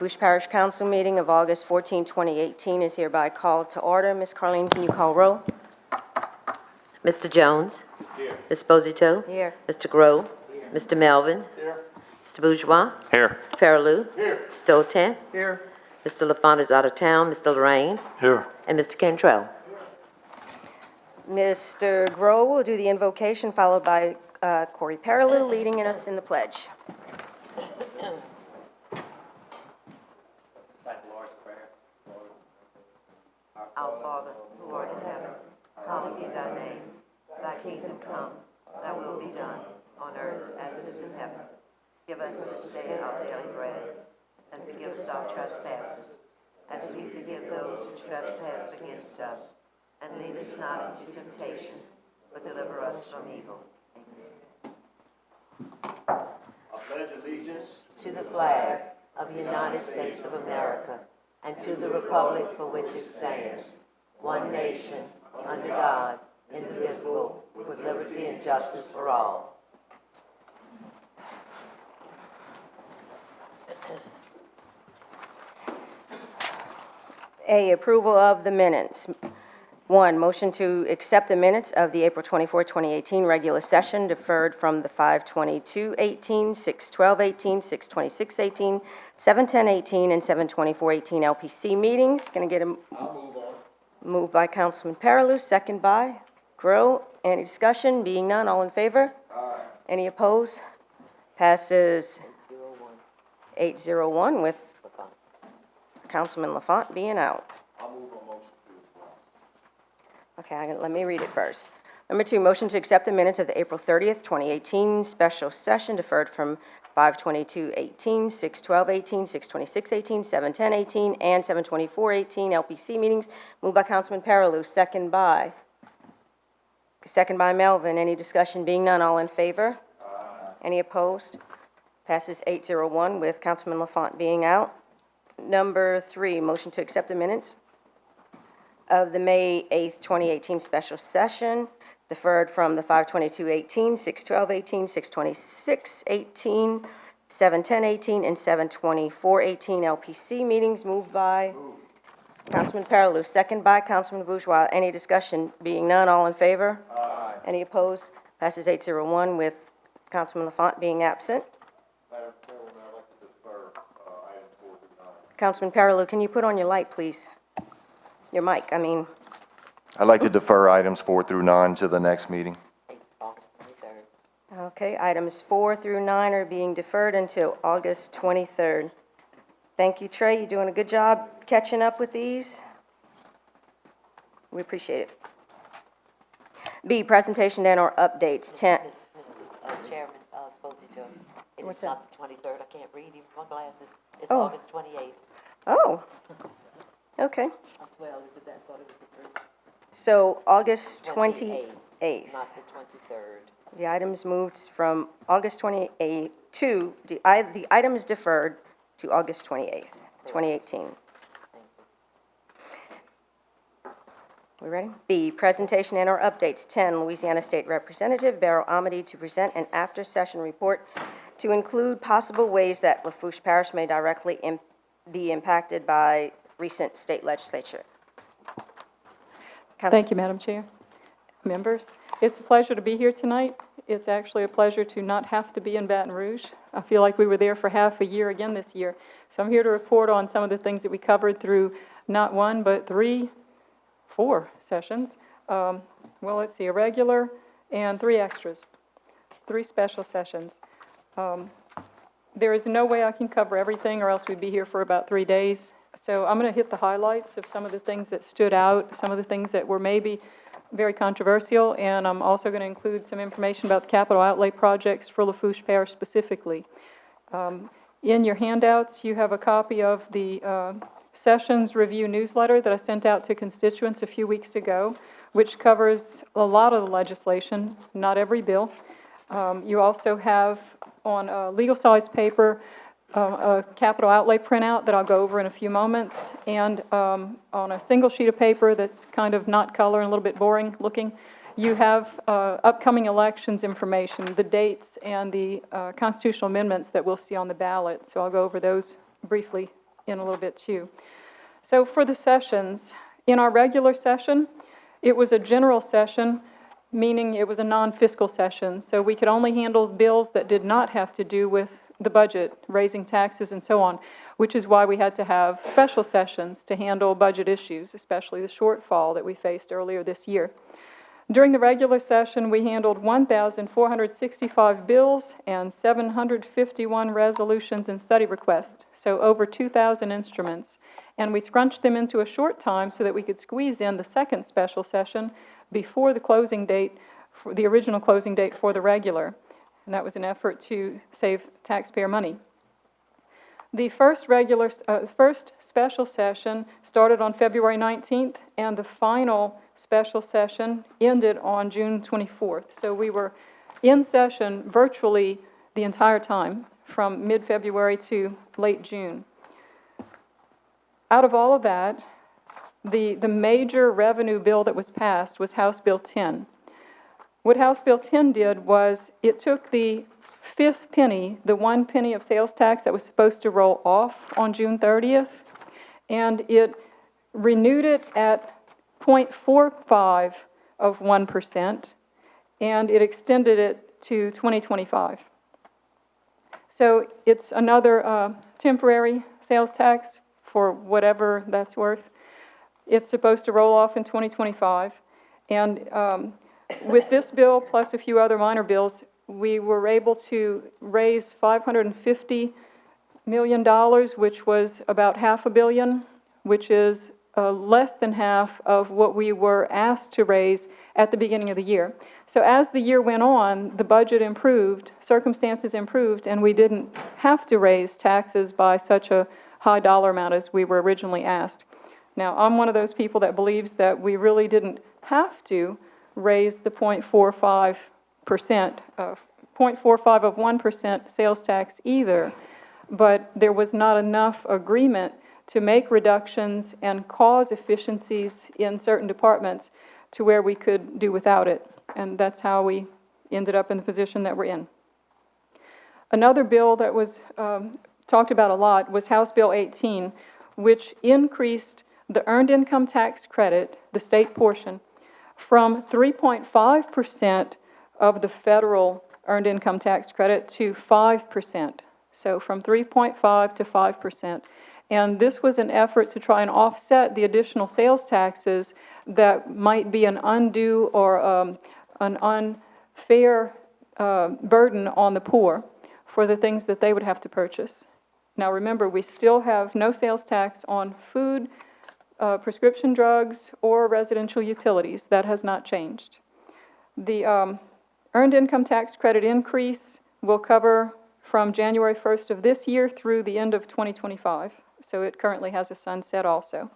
Lafourche Parish Council meeting of August 14, 2018 is hereby called to order. Ms. Carlene, can you call roll? Mr. Jones? Here. Ms. Posito? Here. Mr. Groh? Here. Mr. Melvin? Here. Mr. Bourgeois? Here. Mr. Paraloo? Here. Mr. Oten? Here. Mr. LaFont is out of town. Mr. Lorraine? Here. And Mr. Cantrell. Mr. Groh will do the invocation, followed by Corey Paraloo leading us in the pledge. Our Father, who art in heaven, hallowed be thy name. Thy kingdom come, thy will be done, on earth as it is in heaven. Give us this day our daily bread, and forgive us our trespasses, as we forgive those who trespass against us. And lead us not into temptation, but deliver us from evil. Amen. I pledge allegiance To the flag of the United States of America, and to the republic for which it stands, one nation, under God, indivisible, with liberty and justice for all. A, approval of the minutes. 1, motion to accept the minutes of the April 24, 2018 regular session deferred from the 5/22/18, 6/12/18, 6/26/18, 7/10/18, and 7/24/18 LPC meetings. Can I get a I'll move on. move by Councilman Paraloo, second by Groh. Any discussion? Being none, all in favor? Aye. Any opposed? Passes 801 with Councilman LaFont being out. I'll move on motion to approve. Okay, let me read it first. Number 2, motion to accept the minutes of the April 30th, 2018 special session deferred from 5/22/18, 6/12/18, 6/26/18, 7/10/18, and 7/24/18 LPC meetings. Moved by Councilman Paraloo, second by Melvin. Any discussion? Being none, all in favor? Any opposed? Passes 801 with Councilman LaFont being out. Number 3, motion to accept the minutes of the May 8th, 2018 special session, deferred from the 5/22/18, 6/12/18, 6/26/18, 7/10/18, and 7/24/18 LPC meetings. Moved by Councilman Paraloo, second by Councilman Bourgeois. Any discussion? Being none, all in favor? Aye. Any opposed? Passes 801 with Councilman LaFont being absent. Madam Chairwoman, I'd like to defer items 4 through 9. Councilman Paraloo, can you put on your light, please? Your mic, I mean. I'd like to defer items 4 through 9 to the next meeting. August 23rd. Okay, items 4 through 9 are being deferred until August 23rd. Thank you, Trey. You're doing a good job catching up with these. We appreciate it. B, presentation and/or updates. 10. Chairman, Sposito, it What's is not the 23rd. I can't read even with my glasses. It's Oh. August 28th. Oh, okay. Well, I thought it was the 3rd. So August 28th. Not the 23rd. The items moved from August 28th to, the item is deferred to August 28th, 2018. We ready? B, presentation and/or updates. 10, Louisiana State Representative Beryl Amity to present an after-session report to include possible ways that Lafourche Parish may directly be impacted by recent state legislature. Thank you, Madam Chair. Members, it's a pleasure to be here tonight. It's actually a pleasure to not have to be in Baton Rouge. I feel like we were there for half a year again this year. So I'm here to report on some of the things that we covered through not 1, but 4 sessions. Well, let's see, a regular and 3 extras, 3 special sessions. There is no way I can cover everything, or else we'd be here for about 3 days. So I'm going to hit the highlights of some of the things that stood out, some of the things that were maybe very controversial, and I'm also going to include some information about the capital outlay projects for Lafourche Parish specifically. In your handouts, you have a copy of the Sessions Review newsletter that I sent out to constituents a few weeks ago, which covers a lot of the legislation, not every bill. You also have on a legal size paper a capital outlay printout that I'll go over in a few moments, and on a single sheet of paper that's kind of not color and a little bit boring looking, you have upcoming elections information, the dates, and the constitutional amendments that we'll see on the ballot. So I'll go over those briefly in a little bit too. So for the sessions, in our regular session, it was a general session, meaning it was a non-fiscal session. So we could only handle bills that did not have to do with the budget, raising taxes and so on, which is why we had to have special sessions to handle budget issues, especially the shortfall that we faced earlier this year. During the regular session, we handled 1,465 bills and 751 resolutions and study requests, so over 2,000 instruments. And we scrunched them into a short time so that we could squeeze in the second special session before the closing date, for the original closing date for the regular. And that was an effort to save taxpayer money. The first special session started on February 19th, and the final special session ended on June 24th. So we were in session virtually the entire time, from mid-February to late June. Out of all of that, the major revenue bill that was passed was House Bill 10. What House Bill 10 did was it took the fifth penny, the 1 penny of sales tax that was supposed to roll off on June 30th, and it renewed it at 0.45 of 1%, and it extended it to 2025. So it's another temporary sales tax for whatever that's worth. It's supposed to roll off in 2025, and with this bill, plus a few other minor bills, we were able to raise $550 million, which was about $500 million, which is less than half of what we were asked to raise at the beginning of the year. So as the year went on, the budget improved, circumstances improved, and we didn't have to raise taxes by such a high dollar amount as we were originally asked. Now, I'm one of those people that believes that we really didn't have to raise the 0.45% of 1% sales tax either, but there was not enough agreement to make reductions and cause efficiencies in certain departments to where we could do without it, and that's how we ended up in the position that we're in. Another bill that was talked about a lot was House Bill 18, which increased the earned income tax credit, the state portion, from 3.5% of the federal earned income tax credit to 5%. So from 3.5 to 5%. And this was an effort to try and offset the additional sales taxes that might be an undue or an unfair burden on the poor for the things that they would have to purchase. Now remember, we still have no sales tax on food, prescription drugs, or residential utilities. That has not changed. The earned income tax credit increase will cover from January 1st of this year through the end of 2025. So it currently has a sunset also.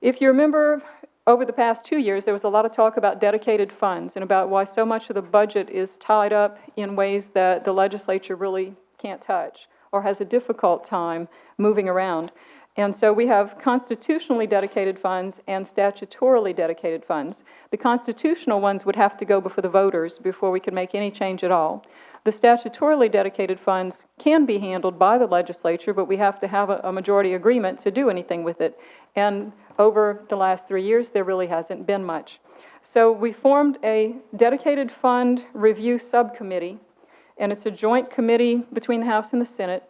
If you remember, over the past 2 years, there was a lot of talk about dedicated funds and about why so much of the budget is tied up in ways that the legislature really can't touch or has a difficult time moving around. And so we have constitutionally dedicated funds and statutorily dedicated funds. The constitutional ones would have to go before the voters before we could make any change at all. The statutorily dedicated funds can be handled by the legislature, but we have to have a majority agreement to do anything with it. And over the last 3 years, there really hasn't been much. So we formed a dedicated fund review subcommittee, and it's a joint committee between the House and the Senate.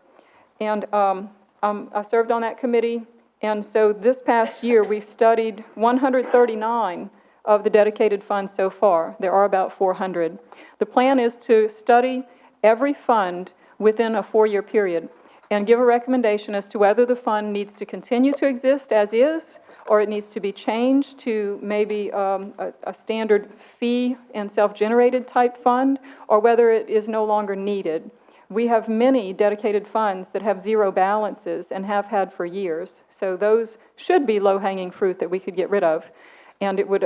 And I served on that committee, and so this past year we studied 139 of the dedicated funds so far. There are about 400. The plan is to study every fund within a 4-year period and give a recommendation as to whether the fund needs to continue to exist as is, or it needs to be changed to maybe a standard fee and self-generated type fund, or whether it is no longer needed. We have many dedicated funds that have zero balances and have had for years. So those should be low-hanging fruit that we could get rid of. And it would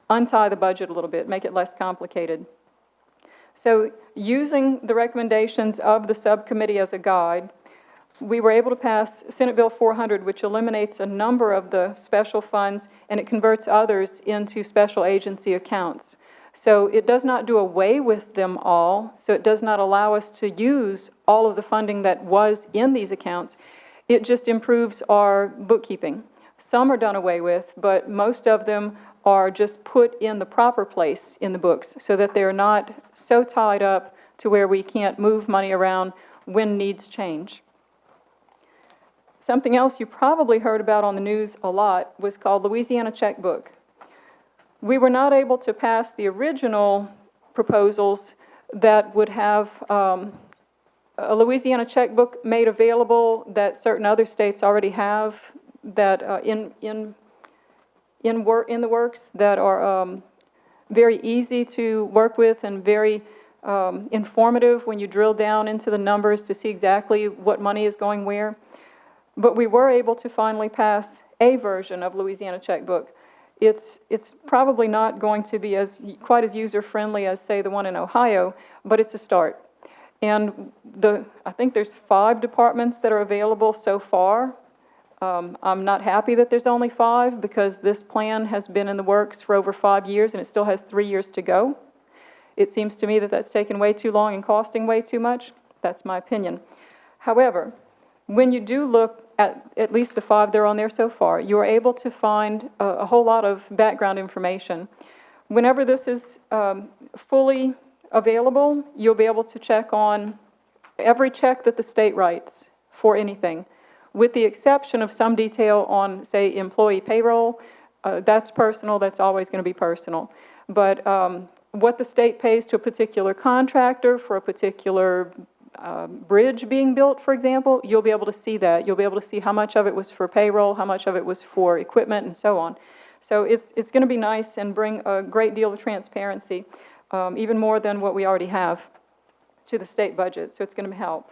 untie the budget a little bit, make it less complicated. So using the recommendations of the subcommittee as a guide, we were able to pass Senate Bill 400, which eliminates a number of the special funds, and it converts others into special agency accounts. So it does not do away with them all, so it does not allow us to use all of the funding that was in these accounts. It just improves our bookkeeping. Some are done away with, but most of them are just put in the proper place in the books so that they're not so tied up to where we can't move money around when needs change. Something else you probably heard about on the news a lot was called Louisiana Checkbook. We were not able to pass the original proposals that would have a Louisiana checkbook made available that certain other states already have, that in the works, that are very easy to work with and very informative when you drill down into the numbers to see exactly what money is going where. But we were able to finally pass a version of Louisiana checkbook. It's probably not going to be quite as user-friendly as, say, the one in Ohio, but it's a start. And I think there's 5 departments that are available so far. I'm not happy that there's only 5 because this plan has been in the works for over 5 years and it still has 3 years to go. It seems to me that that's taken way too long and costing way too much. That's my opinion. However, when you do look at least the 5 that are on there so far, you are able to find a whole lot of background information. Whenever this is fully available, you'll be able to check on every check that the state writes for anything, with the exception of some detail on, say, employee payroll. That's personal, that's always going to be personal. But what the state pays to a particular contractor for a particular bridge being built, for example, you'll be able to see that. You'll be able to see how much of it was for payroll, how much of it was for equipment, and so on. So it's going to be nice and bring a great deal of transparency, even more than what we already have, to the state budget. So it's going to help.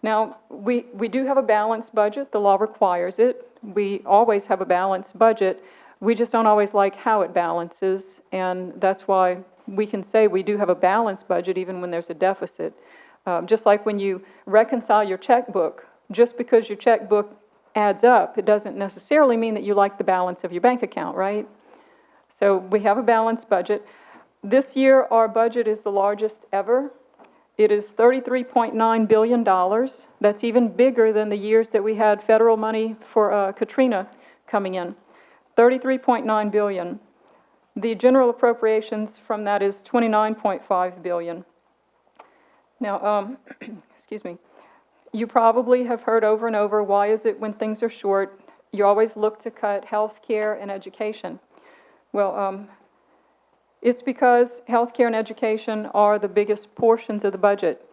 Now, we do have a balanced budget. The law requires it. We always have a balanced budget. We just don't always like how it balances, and that's why we can say we do have a balanced budget even when there's a deficit. Just like when you reconcile your checkbook, just because your checkbook adds up, it doesn't necessarily mean that you like the balance of your bank account, right? So we have a balanced budget. This year, our budget is the largest ever. It is $33.9 billion. That's even bigger than the years that we had federal money for Katrina coming in. $33.9 billion. The general appropriations from that is $29.5 billion. Now, excuse me, you probably have heard over and over, why is it when things are short, you always look to cut health care and education? Well, it's because health care and education are the biggest portions of the budget.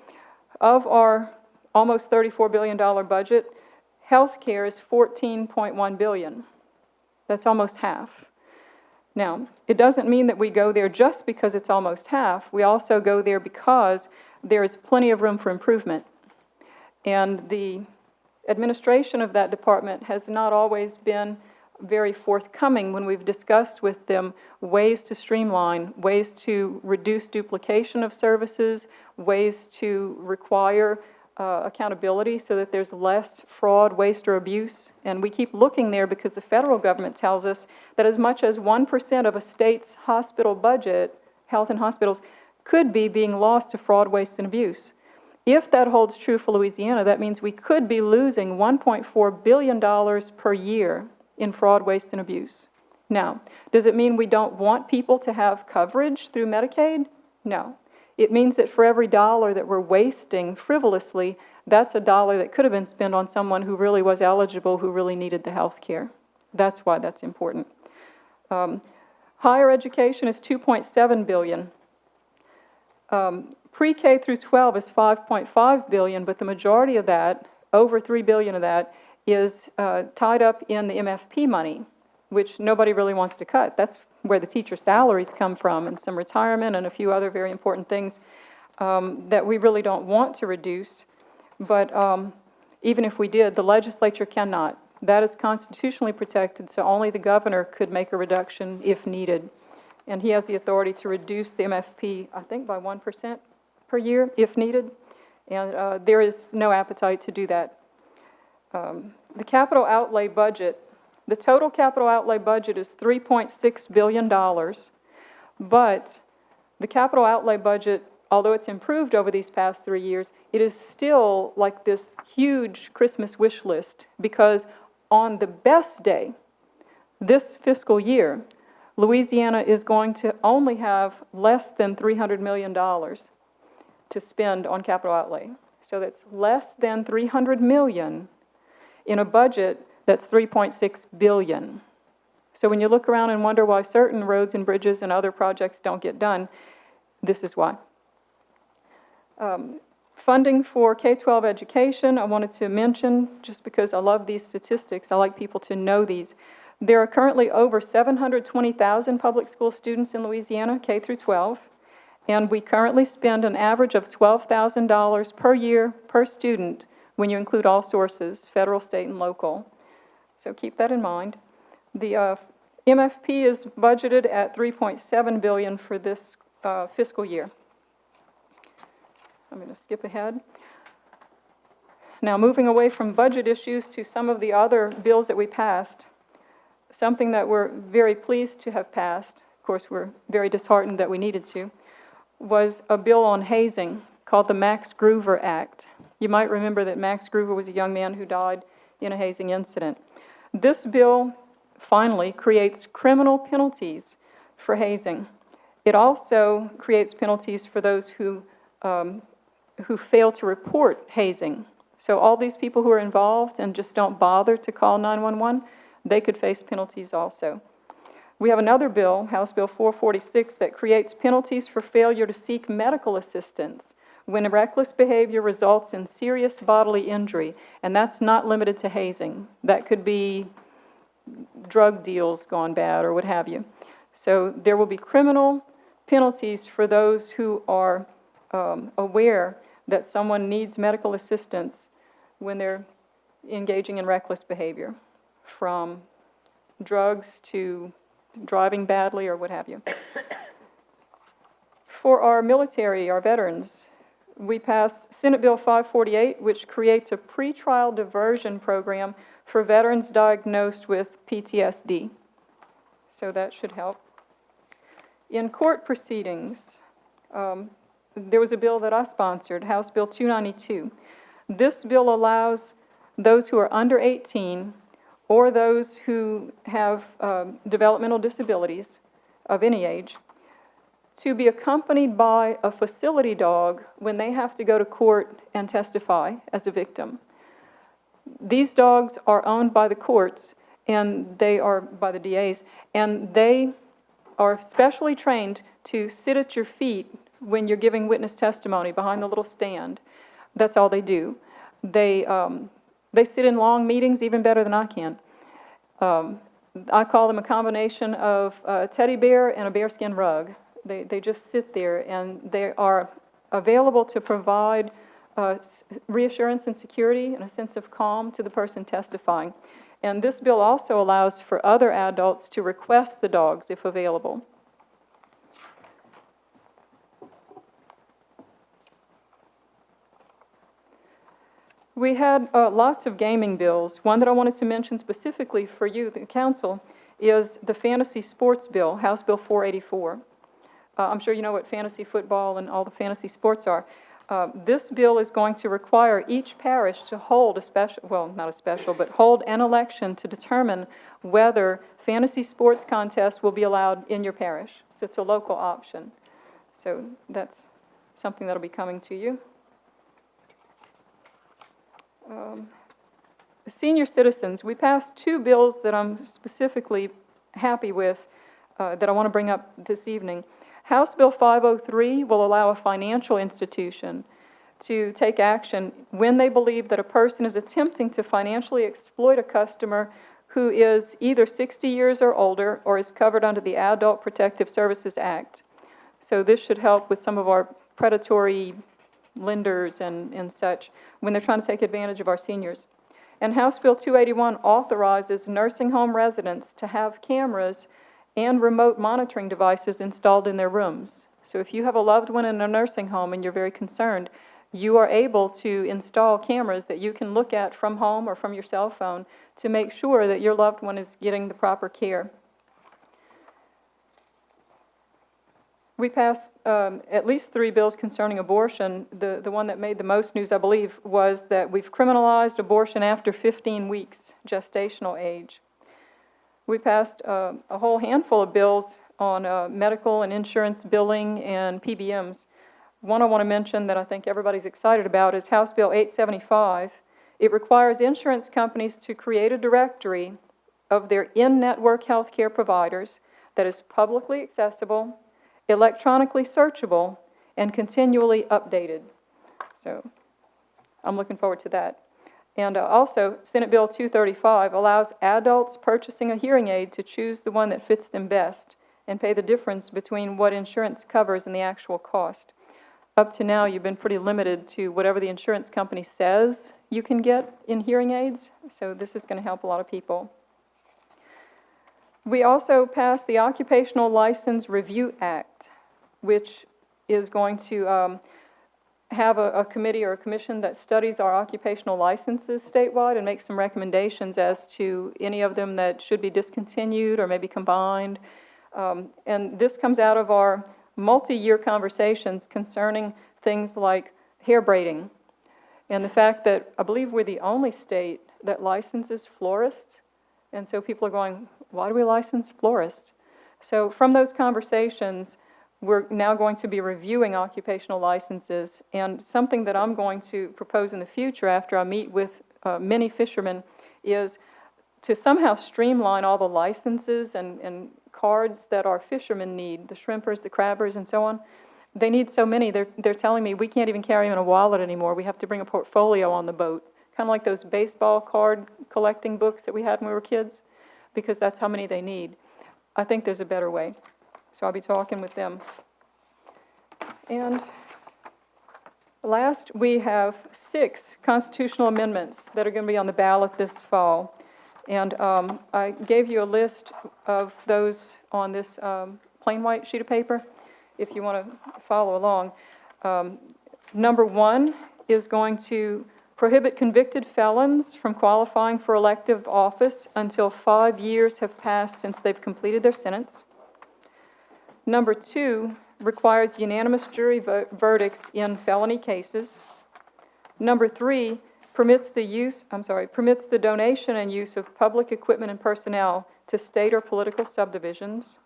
Of our almost $34 billion budget, health care is $14.1 billion. That's almost half. Now, it doesn't mean that we go there just because it's almost half. We also go there because there is plenty of room for improvement. And the administration of that department has not always been very forthcoming when we've discussed with them ways to streamline, ways to reduce duplication of services, ways to require accountability so that there's less fraud, waste, or abuse. And we keep looking there because the federal government tells us that as much as 1% of a state's hospital budget, health and hospitals, could be being lost to fraud, waste, and abuse. If that holds true for Louisiana, that means we could be losing $1.4 billion per year in fraud, waste, and abuse. Now, does it mean we don't want people to have coverage through Medicaid? No. It means that for every dollar that we're wasting frivolously, that's a dollar that could have been spent on someone who really was eligible, who really needed the health care. That's why that's important. Higher education is $2.7 billion. Pre-K through 12 is $5.5 billion, but the majority of that, over $3 billion of that, is tied up in the MFP money, which nobody really wants to cut. That's where the teacher salaries come from, and some retirement and a few other very important things that we really don't want to reduce. But even if we did, the legislature cannot. That is constitutionally protected, so only the governor could make a reduction if needed. And he has the authority to reduce the MFP, I think, by 1% per year, if needed. And there is no appetite to do that. The capital outlay budget, the total capital outlay budget is $3.6 billion, but the capital outlay budget although it's improved over these past 3 years, it is still like this huge Christmas wish list, because on the best day, this fiscal year, Louisiana is going to only have less than $300 million to spend on capital outlay. So that's less than $300 million in a budget that's $3.6 billion. So when you look around and wonder why certain roads and bridges and other projects don't get done, this is why. Funding for K-12 education, I wanted to mention, just because I love these statistics, I like people to know these. There are currently over 720,000 public school students in Louisiana, K through 12, and we currently spend an average of $12,000 per year per student when you include all sources, federal, state, and local. So keep that in mind. The MFP is budgeted at $3.7 billion for this fiscal year. I'm going to skip ahead. Now, moving away from budget issues to some of the other bills that we passed, something that we're very pleased to have passed, of course we're very disheartened that we needed to, was a bill on hazing called the Max Groover Act. You might remember that Max Groover was a young man who died in a hazing incident. This bill finally creates criminal penalties for hazing. It also creates penalties for those who fail to report hazing. So all these people who are involved and just don't bother to call 911, they could face penalties also. We have another bill, House Bill 446, that creates penalties for failure to seek medical assistance when reckless behavior results in serious bodily injury, and that's not limited to hazing. That could be drug deals gone bad or what have you. So there will be criminal penalties for those who are aware that someone needs medical assistance when they're engaging in reckless behavior, from drugs to driving badly or what have you. For our military, our veterans, we passed Senate Bill 548, which creates a pretrial diversion program for veterans diagnosed with PTSD. So that should help. In court proceedings, there was a bill that I sponsored, House Bill 292. This bill allows those who are under 18 or those who have developmental disabilities of any age to be accompanied by a facility dog when they have to go to court and testify as a victim. These dogs are owned by the courts, and they are by the DAs, and they are specially trained to sit at your feet when you're giving witness testimony behind the little stand. That's all they do. They sit in long meetings even better than I can. I call them a combination of a teddy bear and a bearskin rug. They just sit there, and they are available to provide reassurance and security and a sense of calm to the person testifying. And this bill also allows for other adults to request the dogs if available. We had lots of gaming bills. One that I wanted to mention specifically for you, the council, is the fantasy sports bill, House Bill 484. I'm sure you know what fantasy football and all the fantasy sports are. This bill is going to require each parish to hold a special, well, not a special, but hold an election to determine whether fantasy sports contests will be allowed in your parish. So it's a local option. So that's something that'll be coming to you. Senior citizens, we passed two bills that I'm specifically happy with that I want to bring up this evening. House Bill 503 will allow a financial institution to take action when they believe that a person is attempting to financially exploit a customer who is either 60 years or older or is covered under the Adult Protective Services Act. So this should help with some of our predatory lenders and such when they're trying to take advantage of our seniors. And House Bill 281 authorizes nursing home residents to have cameras and remote monitoring devices installed in their rooms. So if you have a loved one in a nursing home and you're very concerned, you are able to install cameras that you can look at from home or from your cell phone to make sure that your loved one is getting the proper care. We passed at least 3 bills concerning abortion. The one that made the most news, I believe, was that we've criminalized abortion after 15 weeks gestational age. We passed a whole handful of bills on medical and insurance billing and PBMs. One I want to mention that I think everybody's excited about is House Bill 875. It requires insurance companies to create a directory of their in-network healthcare providers that is publicly accessible, electronically searchable, and continually updated. So I'm looking forward to that. And also, Senate Bill 235 allows adults purchasing a hearing aid to choose the one that fits them best and pay the difference between what insurance covers and the actual cost. Up to now, you've been pretty limited to whatever the insurance company says you can get in hearing aids, so this is going to help a lot of people. We also passed the Occupational License Review Act, which is going to have a committee or a commission that studies our occupational licenses statewide and makes some recommendations as to any of them that should be discontinued or maybe combined. And this comes out of our multi-year conversations concerning things like hair braiding and the fact that I believe we're the only state that licenses florists. And so people are going, why do we license florists? So from those conversations, we're now going to be reviewing occupational licenses, and something that I'm going to propose in the future after I meet with many fishermen is to somehow streamline all the licenses and cards that our fishermen need, the shrimpers, the crabbers, and so on. They need so many, they're telling me we can't even carry them in a wallet anymore. We have to bring a portfolio on the boat, kind of like those baseball card collecting books that we had when we were kids, because that's how many they need. I think there's a better way. So I'll be talking with them. And last, we have 6 constitutional amendments that are going to be on the ballot this fall. And I gave you a list of those on this plain white sheet of paper, if you want to follow along. Number 1 is going to prohibit convicted felons from qualifying for elective office until 5 years have passed since they've completed their sentence. Number 2 requires unanimous jury verdicts in felony cases. Number 3 permits the donation and use of public equipment and personnel to state or political subdivisions.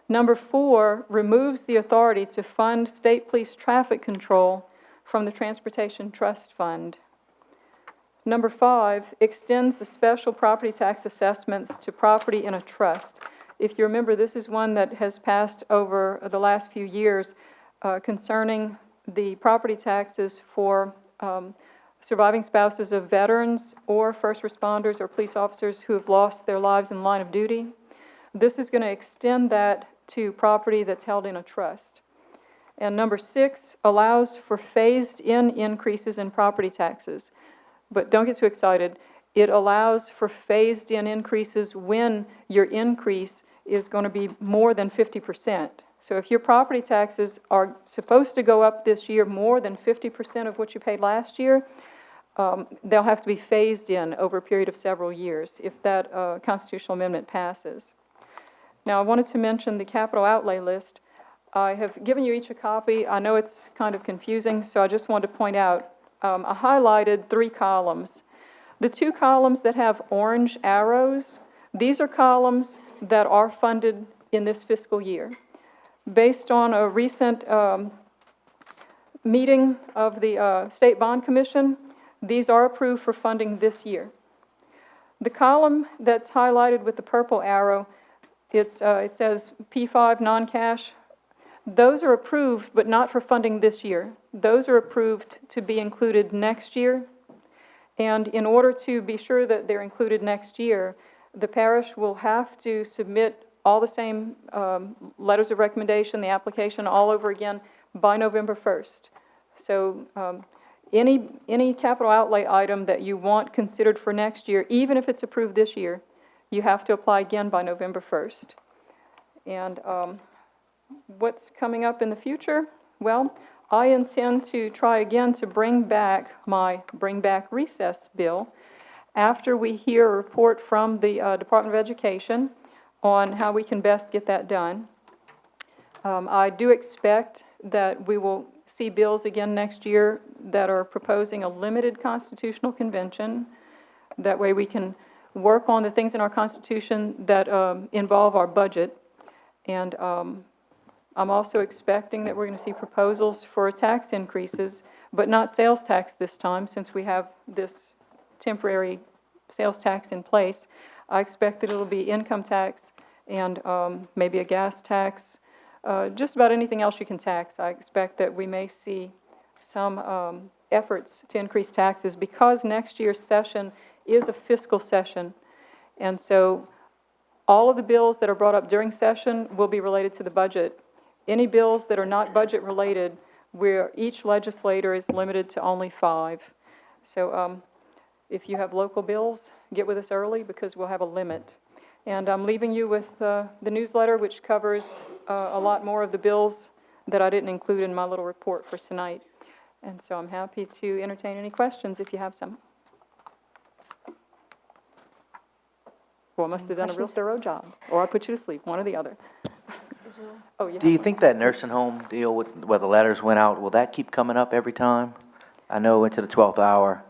Number 4 removes the authority to fund state police traffic control from the Transportation Trust Fund. Number 5 extends the special property tax assessments to property in a trust. If you remember, this is one that has passed over the last few years concerning the property taxes for surviving spouses of veterans or first responders or police officers who have lost their lives in the line of duty. This is going to extend that to property that's held in a trust. And number 6 allows for phased-in increases in property taxes. But don't get too excited. It allows for phased-in increases when your increase is going to be more than 50%. So if your property taxes are supposed to go up this year more than 50% of what you paid last year, they'll have to be phased in over a period of several years if that constitutional amendment passes. Now, I wanted to mention the capital outlay list. I have given you each a copy. I know it's kind of confusing, so I just wanted to point out, I highlighted 3 columns. The 2 columns that have orange arrows, these are columns that are funded in this fiscal year. Based on a recent meeting of the State Bond Commission, these are approved for funding this year. The column that's highlighted with the purple arrow, it says P5 non-cash. Those are approved, but not for funding this year. Those are approved to be included next year. And in order to be sure that they're included next year, the parish will have to submit all the same letters of recommendation, the application all over again by November 1st. So any capital outlay item that you want considered for next year, even if it's approved this year, you have to apply again by November 1st. And what's coming up in the future? Well, I intend to try again to bring back my Bring Back Recess bill after we hear a report from the Department of Education on how we can best get that done. I do expect that we will see bills again next year that are proposing a limited constitutional convention. That way we can work on the things in our Constitution that involve our budget. And I'm also expecting that we're going to see proposals for tax increases, but not sales tax this time, since we have this temporary sales tax in place. I expect that it'll be income tax and maybe a gas tax, just about anything else you can tax. I expect that we may see some efforts to increase taxes because next year's session is a fiscal session. And so all of the bills that are brought up during session will be related to the budget. Any bills that are not budget related, where each legislator is limited to only 5. So if you have local bills, get with us early because we'll have a limit. And I'm leaving you with the newsletter, which covers a lot more of the bills that I didn't include in my little report for tonight. And so I'm happy to entertain any questions if you have some. Well, I must have done a real thorough job, or I put you to sleep, one or the other. Oh, yeah. Do you think that nursing home deal with, where the letters went out, will that keep coming up every time? I know into the 12th hour,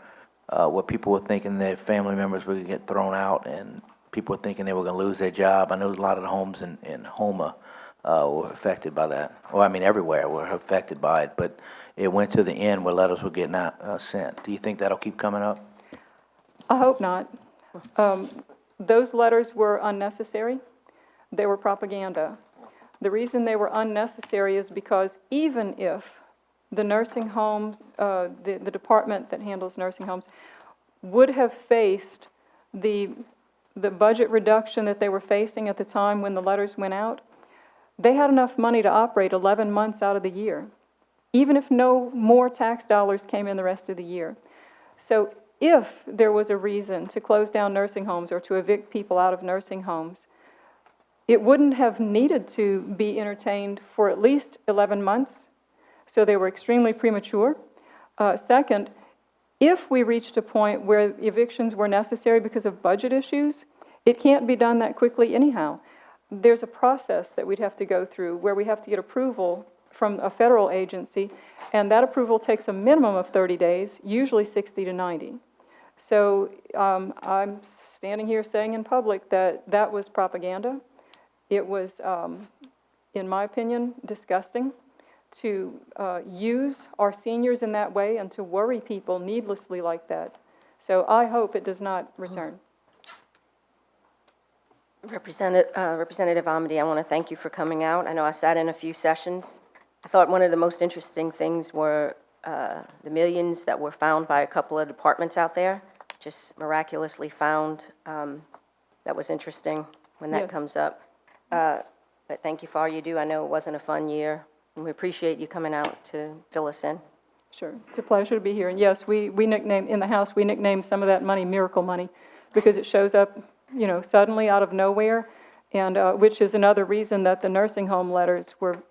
where people were thinking their family members were going to get thrown out, and people were thinking they were going to lose their job. I know a lot of the homes in Houma were affected by that. Well, I mean, everywhere were affected by it, but it went to the end where letters were getting out, sent. Do you think that'll keep coming up? I hope not. Those letters were unnecessary. They were propaganda. The reason they were unnecessary is because even if the nursing homes, the department that handles nursing homes, would have faced the budget reduction that they were facing at the time when the letters went out, they had enough money to operate 11 months out of the year, even if no more tax dollars came in the rest of the year. So if there was a reason to close down nursing homes or to evict people out of nursing homes, it wouldn't have needed to be entertained for at least 11 months, so they were extremely premature. Second, if we reached a point where evictions were necessary because of budget issues, it can't be done that quickly anyhow. There's a process that we'd have to go through where we have to get approval from a federal agency, and that approval takes a minimum of 30 days, usually 60 to 90. So I'm standing here saying in public that that was propaganda. It was, in my opinion, disgusting to use our seniors in that way and to worry people needlessly like that. So I hope it does not return. Representative Amity, I want to thank you for coming out. I know I sat in a few sessions. I thought one of the most interesting things were the millions that were found by a couple of departments out there, just miraculously found. That was interesting when that Yes. comes up. But thank you for all you do. I know it wasn't a fun year, and we appreciate you coming out to fill us in. Sure, it's a pleasure to be here. And yes, we nicknamed, in the House, we nicknamed some of that money miracle money because it shows up, you know, suddenly out of nowhere, and which is another reason that the nursing home letters were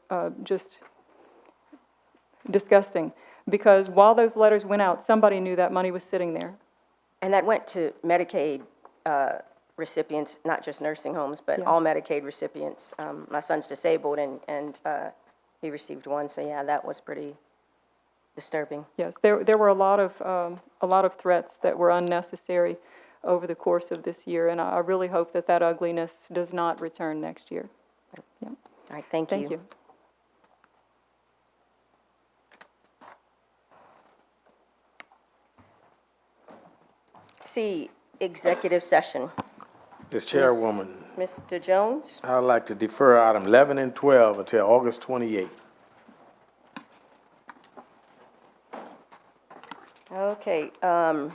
just disgusting. Because while those letters went out, somebody knew that money was sitting there. And that went to Medicaid recipients, not just nursing homes, but all Medicaid recipients. My son's disabled, and he received one, so yeah, that was pretty disturbing. Yes, there were a lot of threats that were unnecessary over the course of this year, and I really hope that that ugliness does not return next year. Yeah. All right, thank you. Thank you. See, executive session. As Chairwoman, Mr. Jones? I'd like to defer item 11 and 12 until August 28th. Okay, item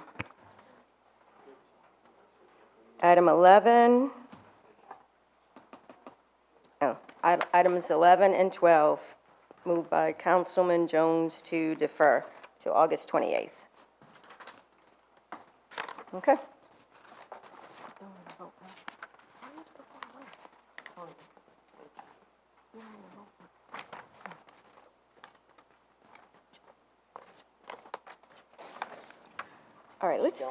11. Items 11 and 12, moved by Councilman Jones to defer to August 28th. Okay. All right, let's.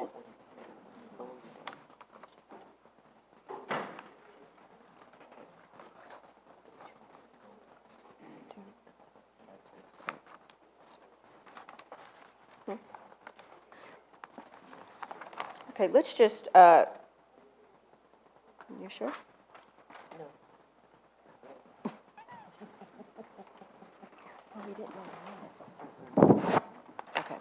Okay, let's just, you sure? Okay.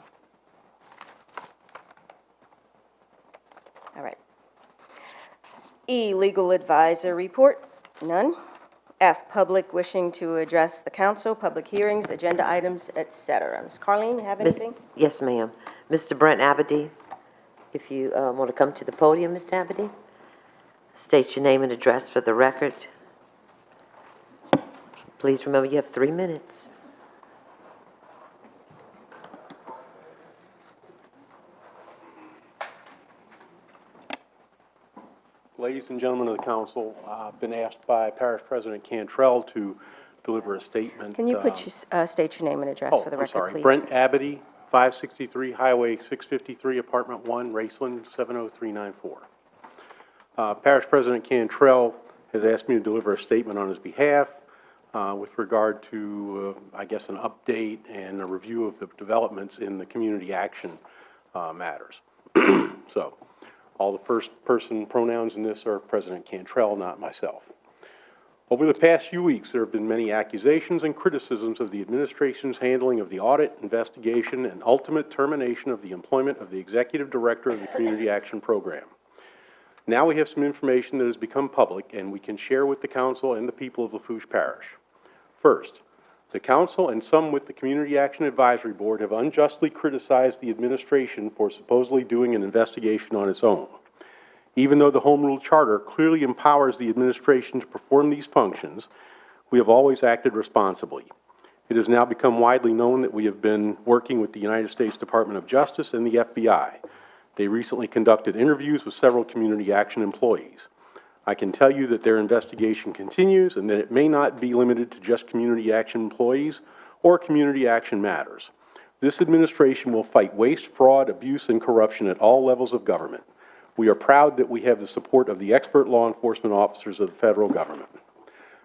All right. E, legal advisor report, none. F, public wishing to address the council, public hearings, agenda items, et cetera. Ms. Carleen, you have anything? Yes, ma'am. Mr. Brent Abady, if you want to come to the podium, Mr. Abady, state your name and address for the record. Please remember you have 3 minutes. Ladies and gentlemen of the council, I've been asked by Parish President Cantrell to deliver a statement. Can you state your name and address for the record, please? Brent Abady, 563 Highway 653, Apartment 1, Raceland, 70394. Parish President Cantrell has asked me to deliver a statement on his behalf with regard to, I guess, an update and a review of the developments in the community action matters. So, all the first-person pronouns in this are President Cantrell, not myself. Over the past few weeks, there have been many accusations and criticisms of the administration's handling of the audit, investigation, and ultimate termination of the employment of the executive director of the Community Action Program. Now we have some information that has become public, and we can share with the council and the people of Lafourche Parish. First, the council and some with the Community Action Advisory Board have unjustly criticized the administration for supposedly doing an investigation on its own. Even though the Home Rule Charter clearly empowers the administration to perform these functions, we have always acted responsibly. It has now become widely known that we have been working with the United States Department of Justice and the FBI. They recently conducted interviews with several community action employees. I can tell you that their investigation continues and that it may not be limited to just community action employees or community action matters. This administration will fight waste, fraud, abuse, and corruption at all levels of government. We are proud that we have the support of the expert law enforcement officers of the federal government.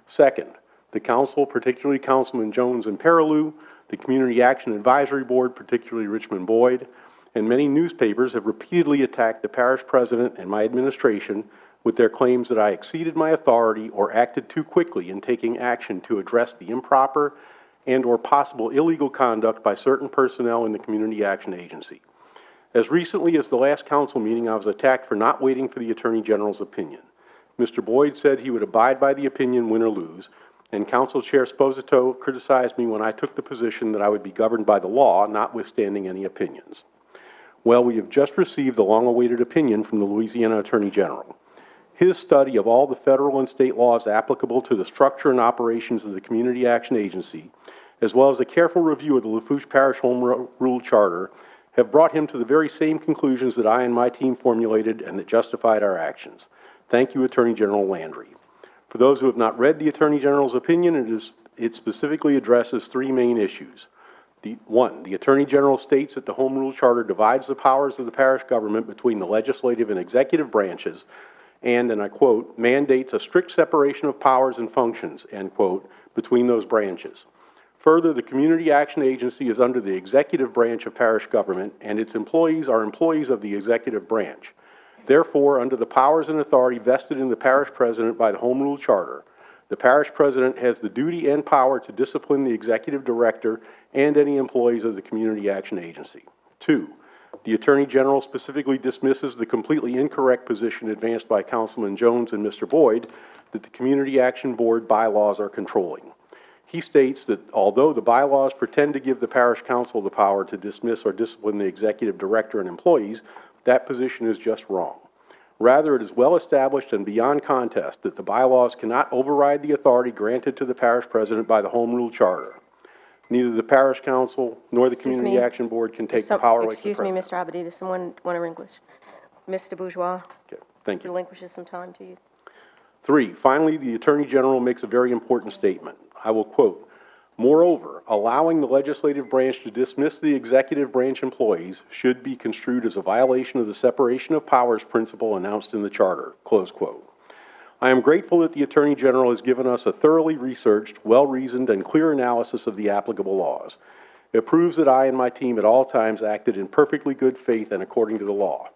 Second, the council, particularly Councilman Jones and Perilou, the Community Action Advisory Board, particularly Richmond Boyd, and many newspapers have repeatedly attacked the parish president and my administration with their claims that I exceeded my authority or acted too quickly in taking action to address the improper and or possible illegal conduct by certain personnel in the Community Action Agency. As recently as the last council meeting, I was attacked for not waiting for the Attorney General's opinion. Mr. Boyd said he would abide by the opinion, win or lose, and Council Chair Sposito criticized me when I took the position that I would be governed by the law, notwithstanding any opinions. Well, we have just received the long-awaited opinion from the Louisiana Attorney General. His study of all the federal and state laws applicable to the structure and operations of the Community Action Agency, as well as a careful review of the Lafourche Parish Home Rule Charter, have brought him to the very same conclusions that I and my team formulated and that justified our actions. Thank you, Attorney General Landry. For those who have not read the Attorney General's opinion, it specifically addresses 3 main issues. One, the Attorney General states that the Home Rule Charter divides the powers of the parish government between the legislative and executive branches and I quote, mandates a strict separation of powers and functions, end quote, between those branches. Further, the Community Action Agency is under the executive branch of parish government, and its employees are employees of the executive branch. Therefore, under the powers and authority vested in the parish president by the Home Rule Charter, the parish president has the duty and power to discipline the executive director and any employees of the Community Action Agency. 2, the Attorney General specifically dismisses the completely incorrect position advanced by Councilman Jones and Mr. Boyd that the Community Action Board bylaws are controlling. He states that although the bylaws pretend to give the parish council the power to dismiss or discipline the executive director and employees, that position is just wrong. Rather, it is well established and beyond contest that the bylaws cannot override the authority granted to the parish president by the Home Rule Charter. Neither the parish council nor the Community Action Board can take the power away from the Excuse me, president. Mr. Abady, does someone want to relinquish? Mr. Bourgeois Okay, thank you. relinquishes some time to you. 3, finally, the Attorney General makes a very important statement. I will quote, moreover, allowing the legislative branch to dismiss the executive branch employees should be construed as a violation of the separation of powers principle announced in the Charter, close quote. I am grateful that the Attorney General has given us a thoroughly researched, well-reasoned, and clear analysis of the applicable laws. It proves that I and my team at all times acted in perfectly good faith and according to the law.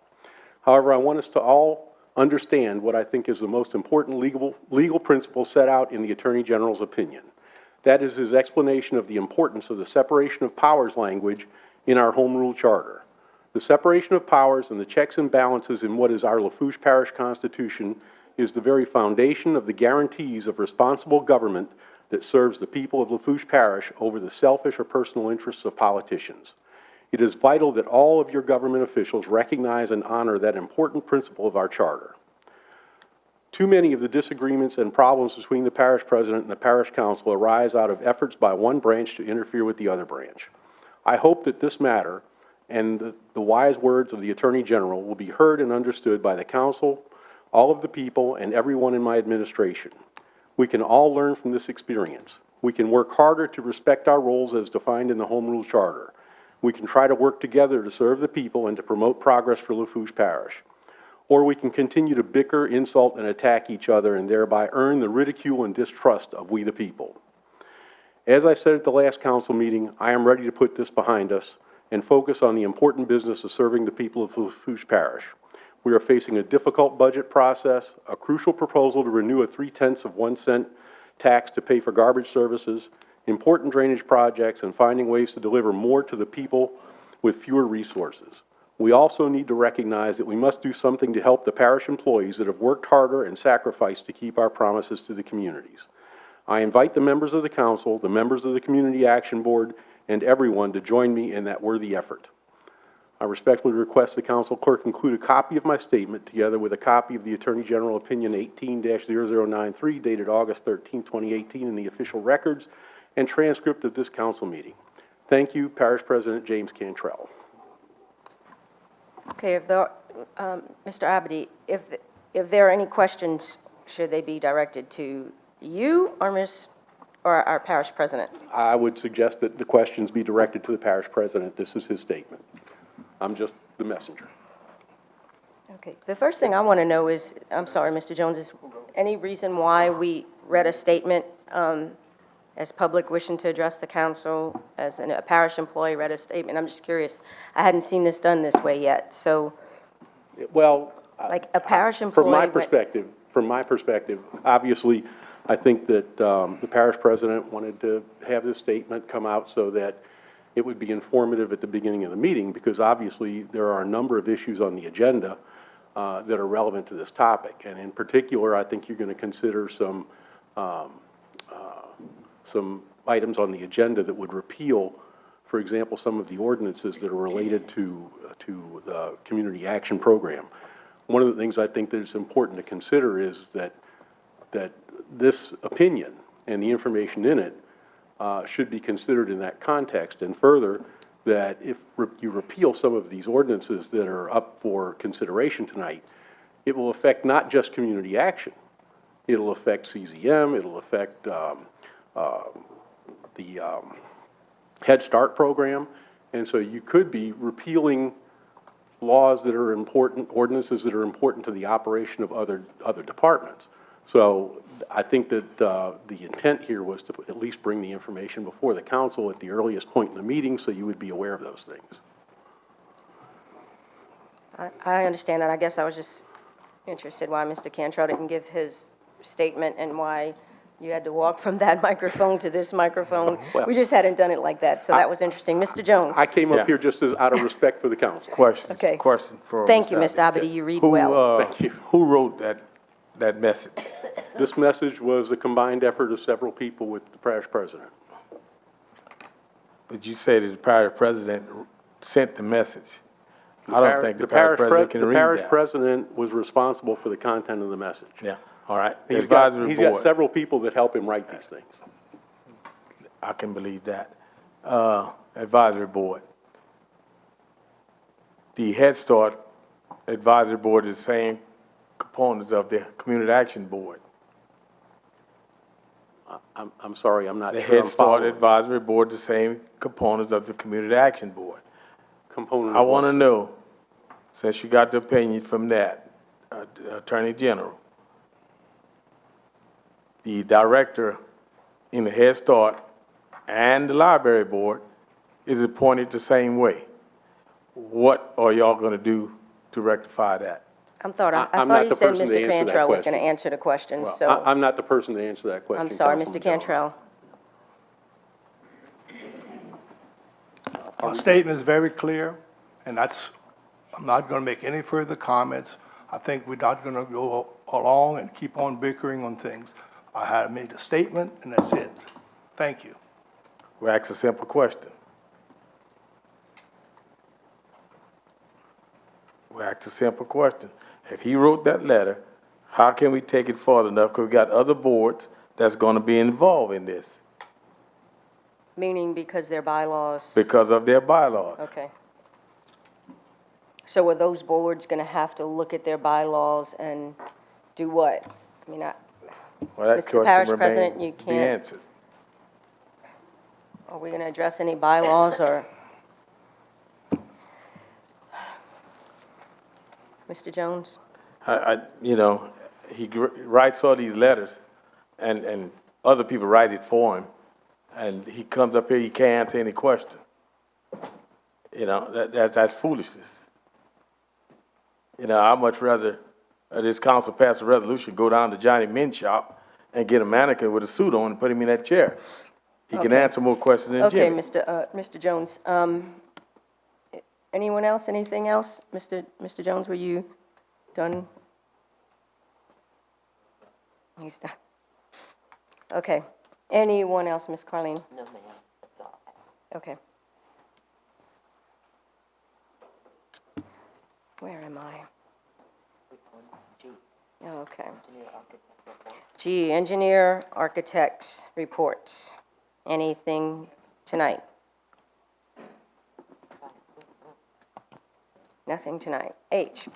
However, I want us to all understand what I think is the most important legal principle set out in the Attorney General's opinion. That is his explanation of the importance of the separation of powers language in our Home Rule Charter. The separation of powers and the checks and balances in what is our Lafourche Parish Constitution is the very foundation of the guarantees of responsible government that serves the people of Lafourche Parish over the selfish or personal interests of politicians. It is vital that all of your government officials recognize and honor that important principle of our charter. Too many of the disagreements and problems between the parish president and the parish council arise out of efforts by one branch to interfere with the other branch. I hope that this matter and the wise words of the Attorney General will be heard and understood by the council, all of the people, and everyone in my administration. We can all learn from this experience. We can work harder to respect our roles as defined in the Home Rule Charter. We can try to work together to serve the people and to promote progress for Lafourche Parish. Or we can continue to bicker, insult, and attack each other and thereby earn the ridicule and distrust of we the people. As I said at the last council meeting, I am ready to put this behind us and focus on the important business of serving the people of Lafourche Parish. We are facing a difficult budget process, a crucial proposal to renew a 0.3 cent tax to pay for garbage services, important drainage projects, and finding ways to deliver more to the people with fewer resources. We also need to recognize that we must do something to help the parish employees that have worked harder and sacrificed to keep our promises to the communities. I invite the members of the council, the members of the Community Action Board, and everyone to join me in that worthy effort. I respectfully request the council clerk include a copy of my statement together with a copy of the Attorney General Opinion 18-0093 dated August 13, 2018 in the official records and transcript of this council meeting. Thank you, Parish President James Cantrell. Okay, Mr. Abady, if there are any questions, should they be directed to you or our parish president? I would suggest that the questions be directed to the parish president. This is his statement. I'm just the messenger. Okay, the first thing I want to know is, I'm sorry, Mr. Jones, is any reason why we read a statement as public wishing to address the council, as a parish employee read a statement? I'm just curious. I hadn't seen this done this way yet, so. Well, like a parish employee. From my perspective, obviously, I think that the parish president wanted to have this statement come out so that it would be informative at the beginning of the meeting, because obviously there are a number of issues on the agenda that are relevant to this topic. And in particular, I think you're going to consider some items on the agenda that would repeal, for example, some of the ordinances that are related to the Community Action Program. One of the things I think that is important to consider is that this opinion and the information in it should be considered in that context, and further, that if you repeal some of these ordinances that are up for consideration tonight, it will affect not just community action. It'll affect CZM, it'll affect the Head Start program, and so you could be repealing laws that are important, ordinances that are important to the operation of other departments. So I think that the intent here was to at least bring the information before the council at the earliest point in the meeting so you would be aware of those things. I understand that. I guess I was just interested why Mr. Cantrell didn't give his statement and why you had to walk from that microphone to this microphone. Well, we just hadn't done it like that, so that was interesting. Mr. Jones? I came up here just out of respect for the council. Okay. Question for Thank you, Mr. Abady. You read well. Thank you. Who wrote that message? This message was a combined effort of several people with the parish president. But you say that the parish president sent the message. I don't think the parish president can read that. The parish president was responsible for the content of the message. Yeah, all right. The He's advisory got board, several people that help him write these things. I can believe that. Advisory board. The Head Start advisory board is the same components of the Community Action Board. I'm sorry, I'm not The sure I'm Head Start following. advisory board, the same components of the Community Action Board. Component I of want to what? know, since you got the opinion from that, Attorney General, the director in the Head Start and the Library Board is appointed the same way. What are y'all going to do to rectify that? I I'm thought not he the said person to Mr. answer that Cantrell was going to question. answer the question, Well, so, I'm not the person to answer that question. I'm sorry, Mr. Councilman Jones. Cantrell. Our statement is very clear, and I'm not going to make any further comments. I think we're not going to go along and keep on bickering on things. I had made a statement, and that's it. Thank you. We ask a simple question. We ask a simple question. If he wrote that letter, how can we take it further enough? Because we got other boards that's going to be involved in this Meaning because their bylaws. because of their bylaws. Okay. So are those boards going to have to look at their bylaws and do what? I mean, Well, that Mr. Parish question President, remains you to be can't- answered. are we going to address any bylaws or? Mr. Jones? He writes all these letters, and other people write it for him, and he comes up here, he can't answer any question. That's foolishness. I'd much rather this council pass a resolution, go down to Johnny Min's shop and get a mannequin with a suit on and put him in that chair. He can Okay. answer more questions than Okay, Jimmy. Mr. Jones. Anyone else, anything else? Mr. Jones, were you done? He's done. Okay. Anyone else, Ms. Carleen? No, ma'am, that's all. Okay. Where am I? Okay. G, engineer, architects, reports. Anything tonight? Nothing tonight. H,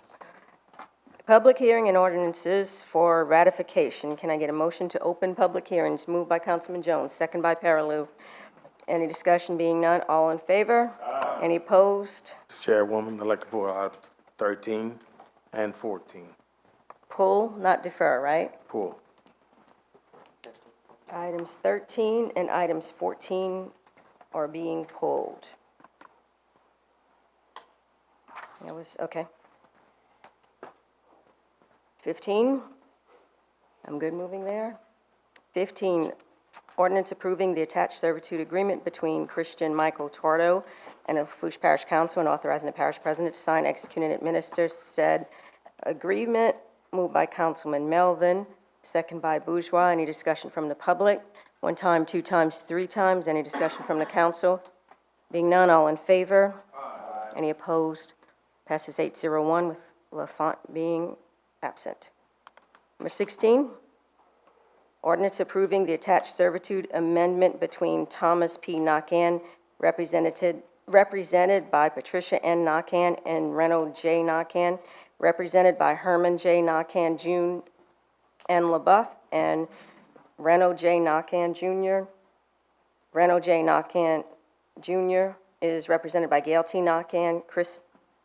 public hearing and ordinances for ratification. Can I get a motion to open public hearings? Moved by Councilman Jones, second by Paralew. Any discussion? Being none, all in favor? Any opposed? Mr. Chairwoman, I'd like to pull out 13 and 14. Pull, not defer, right? Pull. Items 13 and items 14 are being pulled. That was, okay. 15, I'm good moving there. 15, ordinance approving the attached servitude agreement between Christian Michael Tordo and the Lafourche Parish Council and authorizing the parish president to sign, execute, and administer said agreement. Moved by Councilman Melvin, second by Bourgeois. Any discussion from the public? One time, two times, three times. Any discussion from the council? Being none, all in favor? Any opposed? Passes 801 with Lafont being absent. Number 16, ordinance approving the attached servitude amendment between Thomas P. Nakan, represented by Patricia N. Nakan, and Reno J. Nakan, represented by Herman J. Nakan Jr. and LaBeouf, and Reno J. Nakan Jr. Reno J. Nakan Jr. is represented by Gail T. Nakan,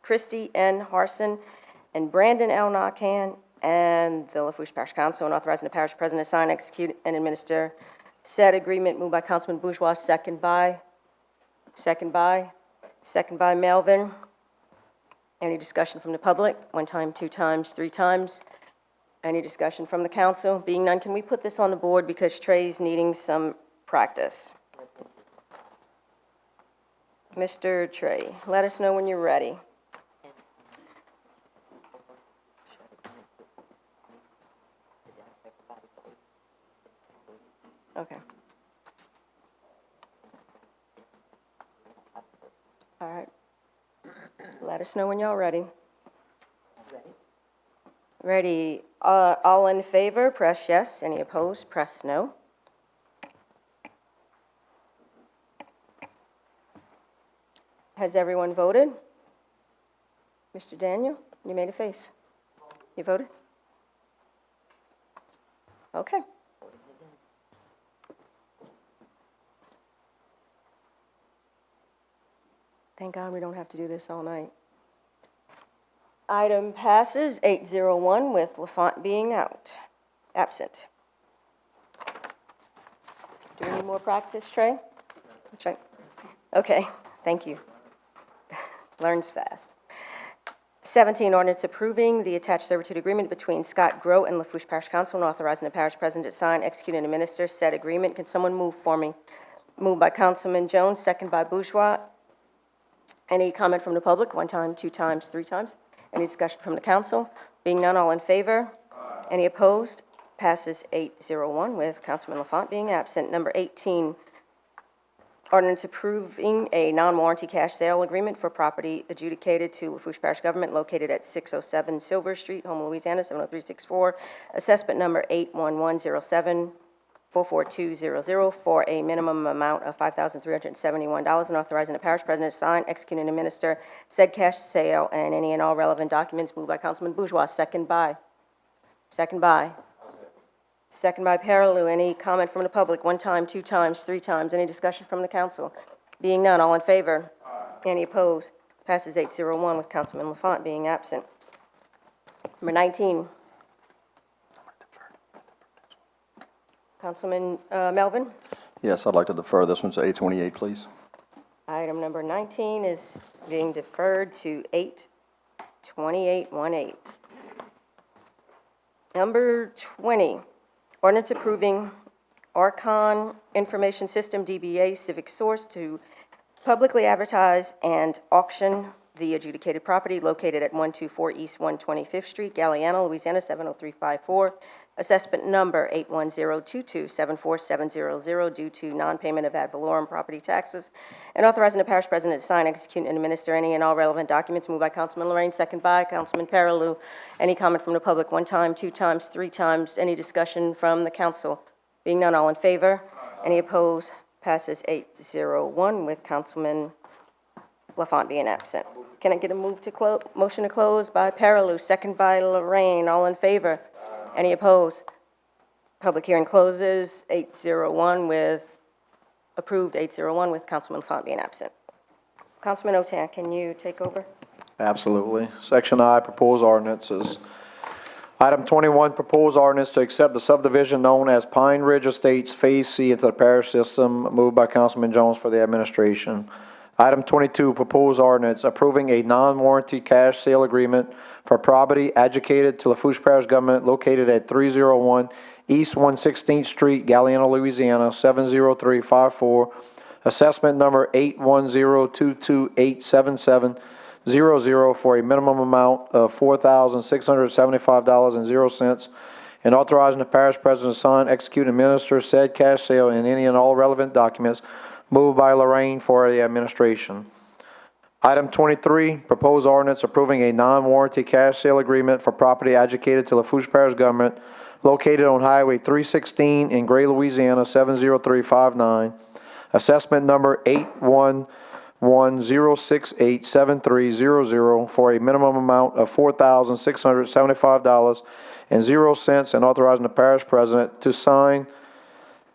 Christy N. Harson, and Brandon L. Nakan, and the Lafourche Parish Council, and authorizing the parish president to sign, execute, and administer said agreement. Moved by Councilman Bourgeois, second by Melvin. Any discussion from the public? One time, two times, three times. Any discussion from the council? Being none, can we put this on the board because Trey's needing some practice? Mr. Trey, let us know when you're ready. Okay. All right. Let us know when y'all ready. Ready. All in favor, press yes. Any opposed, press no. Has everyone voted? Mr. Daniel, you made a face. You voted? Okay. Thank God we don't have to do this all night. Item passes 801 with Lafont being absent. Do we need more practice, Trey? Okay, thank you. Learns fast. 17, ordinance approving the attached servitude agreement between Scott Grow and Lafourche Parish Council and authorizing the parish president to sign, execute, and administer said agreement. Can someone move for me? Moved by Councilman Jones, second by Bourgeois. Any comment from the public? One time, two times, three times? Any discussion from the council? Being none, all in favor? Any opposed? Passes 8-0-1 with Councilman Lafont being absent. Number 18, ordinance approving a non-warranty cash sale agreement for property adjudicated to Lafourche Parish Government located at 607 Silver Street, Houma, Louisiana, 70364, assessment number 81107-44200 for a minimum amount of $5,371 and authorizing the parish president to sign, execute, and administer said cash sale and any and all relevant documents. Moved by Councilman Bourgeois, second by Paraloo. Any comment from the public? One time, two times, three times? Any discussion from the council? Being none, all in favor? Any opposed? Passes 8-0-1 with Councilman Lafont being absent. Number 19. Councilman Melvin? Yes, I'd like to defer this one to 828, please. Item number 19 is being deferred to 8/28/18. Number 20, ordinance approving Archon Information System, DBA Civic Source, to publicly advertise and auction the adjudicated property located at 124 East 125th Street, Galliano, Louisiana, 70354, assessment number 81022-74700 due to non-payment of ad valorem property taxes, and authorizing the parish president to sign, execute, and administer any and all relevant documents. Moved by Councilman Lorraine, second by Councilman Paraloo. Any comment from the public? One time, two times, three times? Any discussion from the council? Being none, all in favor? Any opposed? Passes 8-0-1 with Councilman Lafont being absent. Can I get a motion to close by Paraloo, second by Lorraine? All in favor? Any opposed? Public hearing closes, 8-0-1 with, approved 8-0-1 with Councilman Lafont being absent. Councilman Otan, can you take over? Absolutely. Section I, proposed ordinances. Item 21, proposed ordinance to accept the subdivision known as Pine Ridge Estates Phase C into the parish system, moved by Councilman Jones for the administration. Item 22, proposed ordinance approving a non-warranty cash sale agreement for property adjudicated to Lafourche Parish Government located at 301 East 116th Street, Galliano, Louisiana, 70354, assessment number 810228770 for a minimum amount of $4,675.00, and authorizing the parish president to sign, execute, and administer said cash sale and any and all relevant documents. Moved by Lorraine for the administration. Item 23, proposed ordinance approving a non-warranty cash sale agreement for property adjudicated to Lafourche Parish Government located on Highway 316 in Gray, Louisiana, 70359. Assessment number 811068730 for a minimum amount of $4,675.00 and authorizing the parish president to sign,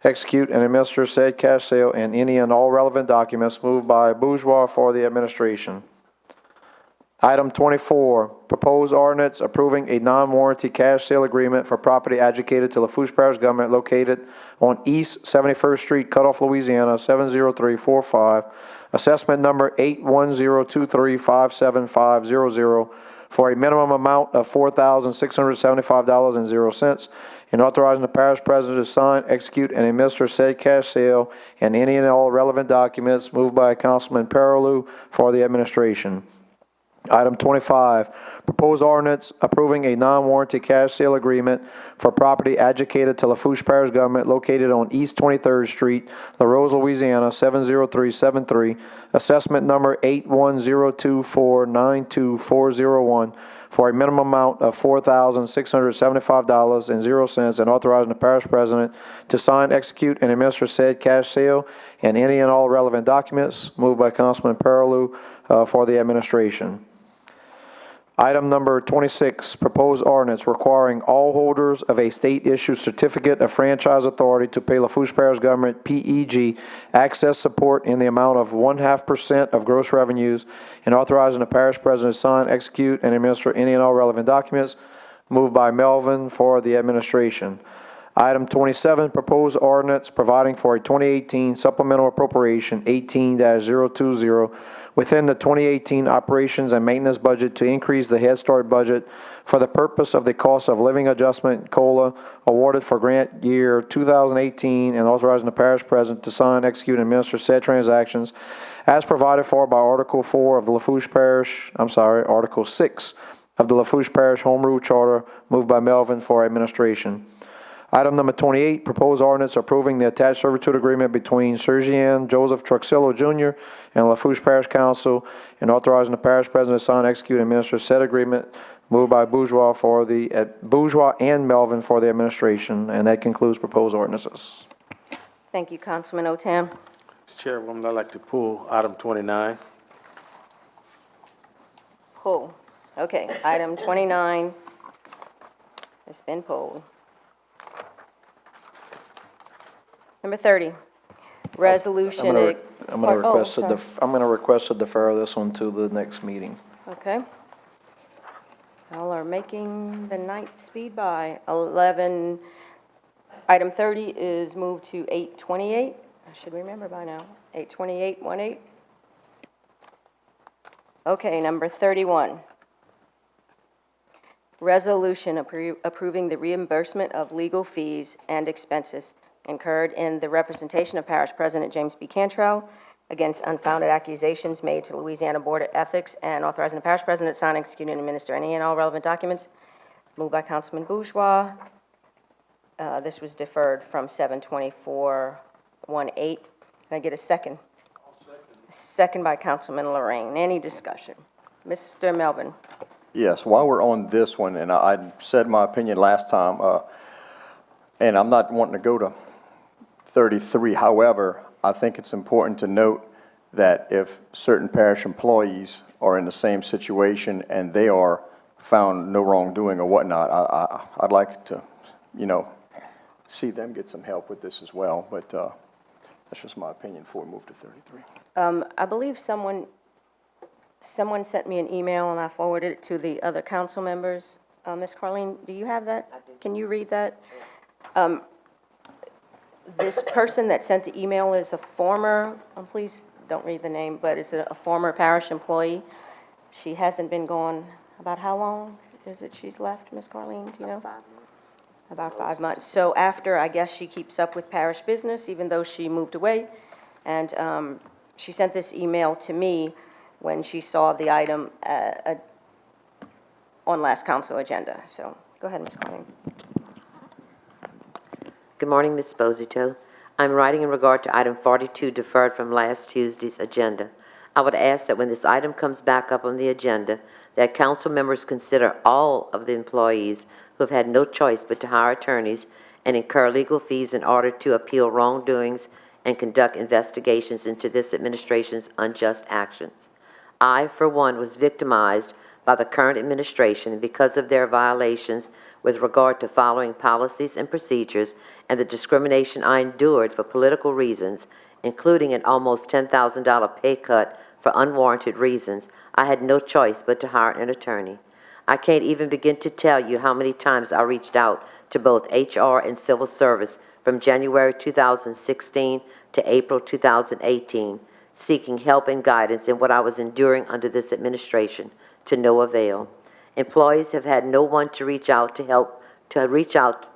execute, and administer said cash sale and any and all relevant documents. Moved by Bourgeois for the administration. Item 24, proposed ordinance approving a non-warranty cash sale agreement for property adjudicated to Lafourche Parish Government located on East 71st Street, Cutoff, Louisiana, 70345, assessment number 810235750 for a minimum amount of $4,675.00 and authorizing the parish president to sign, execute, and administer said cash sale and any and all relevant documents. Moved by Councilman Paraloo for the administration. Item 25, proposed ordinance approving a non-warranty cash sale agreement for property adjudicated to Lafourche Parish Government located on East 23rd Street, La Rose, Louisiana, 70373, assessment number 810249240 for a minimum amount of $4,675.00 and authorizing the parish president to sign, execute, and administer said cash sale and any and all relevant documents. Moved by Councilman Paraloo for the administration. Item number 26, proposed ordinance requiring all holders of a state-issued certificate of franchise authority to pay Lafourche Parish Government, PEG, access support in the amount of 0.5% of gross revenues and authorizing the parish president to sign, execute, and administer any and all relevant documents. Moved by Melvin for the administration. Item 27, proposed ordinance providing for a 2018 supplemental appropriation 18-020 within the 2018 operations and maintenance budget to increase the Head Start budget for the purpose of the cost of living adjustment COLA awarded for grant year 2018 and authorizing the parish president to sign, execute, and administer said transactions as provided for by Article 4 of the Article 6 of the Lafourche Parish Home Rule Charter, moved by Melvin for administration. Item number 28, proposed ordinance approving the attached servitude agreement between Sergian Joseph Truxillo Jr. and Lafourche Parish Council and authorizing the parish president to sign, execute, and administer said agreement, moved by Bourgeois and Melvin for the administration. And that concludes proposed ordinances. Thank you, Councilman Otam. Mr. Chairwoman, I'd like to pull item 29. Pull. Okay, item 29 has been pulled. Number 30, resolution. I'm going to request to defer this one to the next meeting. Okay. Y'all are making the night speed by. Item 30 is moved to 828. I should remember by now. 828-18. Okay, number 31. Resolution approving the reimbursement of legal fees and expenses incurred in the representation of Parish President James B. Cantrell against unfounded accusations made to Louisiana Board of Ethics and authorizing the Parish President to sign, execute, and administer any and all relevant documents. Moved by Councilman Bourgeois. This was deferred from 7/24/18. Can I get a second? Second by Councilman Lorraine. Any discussion? Mr. Melvin. Yes, while we're on this one, and I said my opinion last time, and I'm not wanting to go to 33. However, I think it's important to note that if certain parish employees are in the same situation and they are found no wrongdoing or whatnot, I'd like to, see them get some help with this as well. But that's just my opinion before we move to 33. I believe someone sent me an email and I forwarded it to the other council members. Ms. Carlene, do you have that? Can you read that? This person that sent the email is a former, please don't read the name, but it's a former parish employee. She hasn't been gone, about how long is it she's left, Ms. Carlene, do you know? 5 months. About 5 months. So after, I guess she keeps up with parish business, even though she moved away. And she sent this email to me when she saw the item on last council agenda. So go ahead, Ms. Carlene. Good morning, Ms. Esposito. I'm writing in regard to item 42 deferred from last Tuesday's agenda. I would ask that when this item comes back up on the agenda, that council members consider all of the employees who have had no choice but to hire attorneys and incur legal fees in order to appeal wrongdoings and conduct investigations into this administration's unjust actions. I, for one, was victimized by the current administration because of their violations with regard to following policies and procedures and the discrimination I endured for political reasons, including an almost $10,000 pay cut for unwarranted reasons. I had no choice but to hire an attorney. I can't even begin to tell you how many times I reached out to both HR and civil service from January 2016 to April 2018, seeking help and guidance in what I was enduring under this administration, to no avail. Employees have had no one to reach out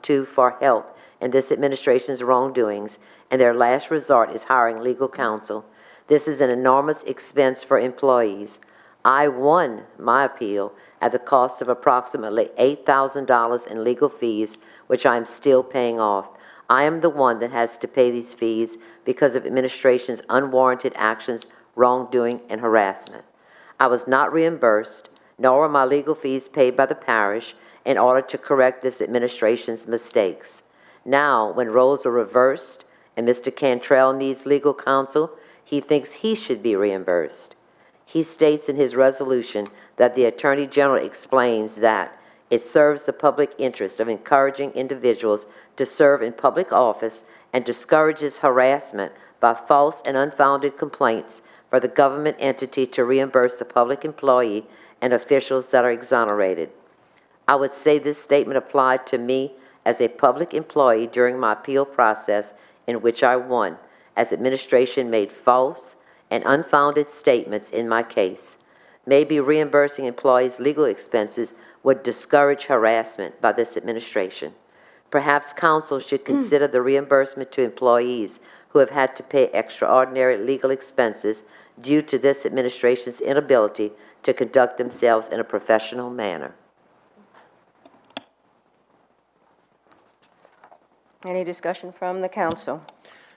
to for help in this administration's wrongdoings, and their last resort is hiring legal counsel. This is an enormous expense for employees. I won my appeal at the cost of approximately $8,000 in legal fees, which I am still paying off. I am the one that has to pay these fees because of administration's unwarranted actions, wrongdoing, and harassment. I was not reimbursed, nor were my legal fees paid by the parish in order to correct this administration's mistakes. Now, when roles are reversed and Mr. Cantrell needs legal counsel, he thinks he should be reimbursed. He states in his resolution that the Attorney General explains that it serves the public interest of encouraging individuals to serve in public office and discourages harassment by false and unfounded complaints for the government entity to reimburse the public employee and officials that are exonerated. I would say this statement applied to me as a public employee during my appeal process in which I won, as administration made false and unfounded statements in my case. Maybe reimbursing employees' legal expenses would discourage harassment by this administration. Perhaps council should consider the reimbursement to employees who have had to pay extraordinary legal expenses due to this administration's inability to conduct themselves in a professional manner. Any discussion from the council?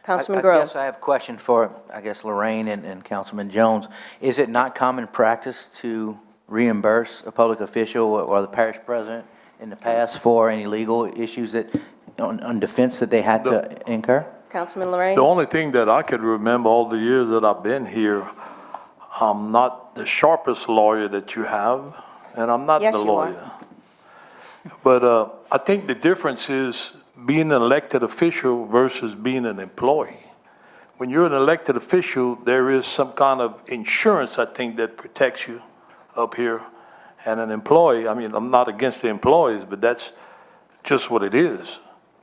Councilman I Grove? guess I have a question for, I guess, Lorraine and Councilman Jones. Is it not common practice to reimburse a public official or the parish president in the past for any legal issues that, on defense that they had to incur? Councilman Lorraine? The only thing that I could remember all the years that I've been here, I'm not the sharpest lawyer that you have, and I'm not Yes, the you are. lawyer. But I think the difference is being an elected official versus being an employee. When you're an elected official, there is some kind of insurance, I think, that protects you up here. And an employee, I mean, I'm not against the employees, but that's just what it is.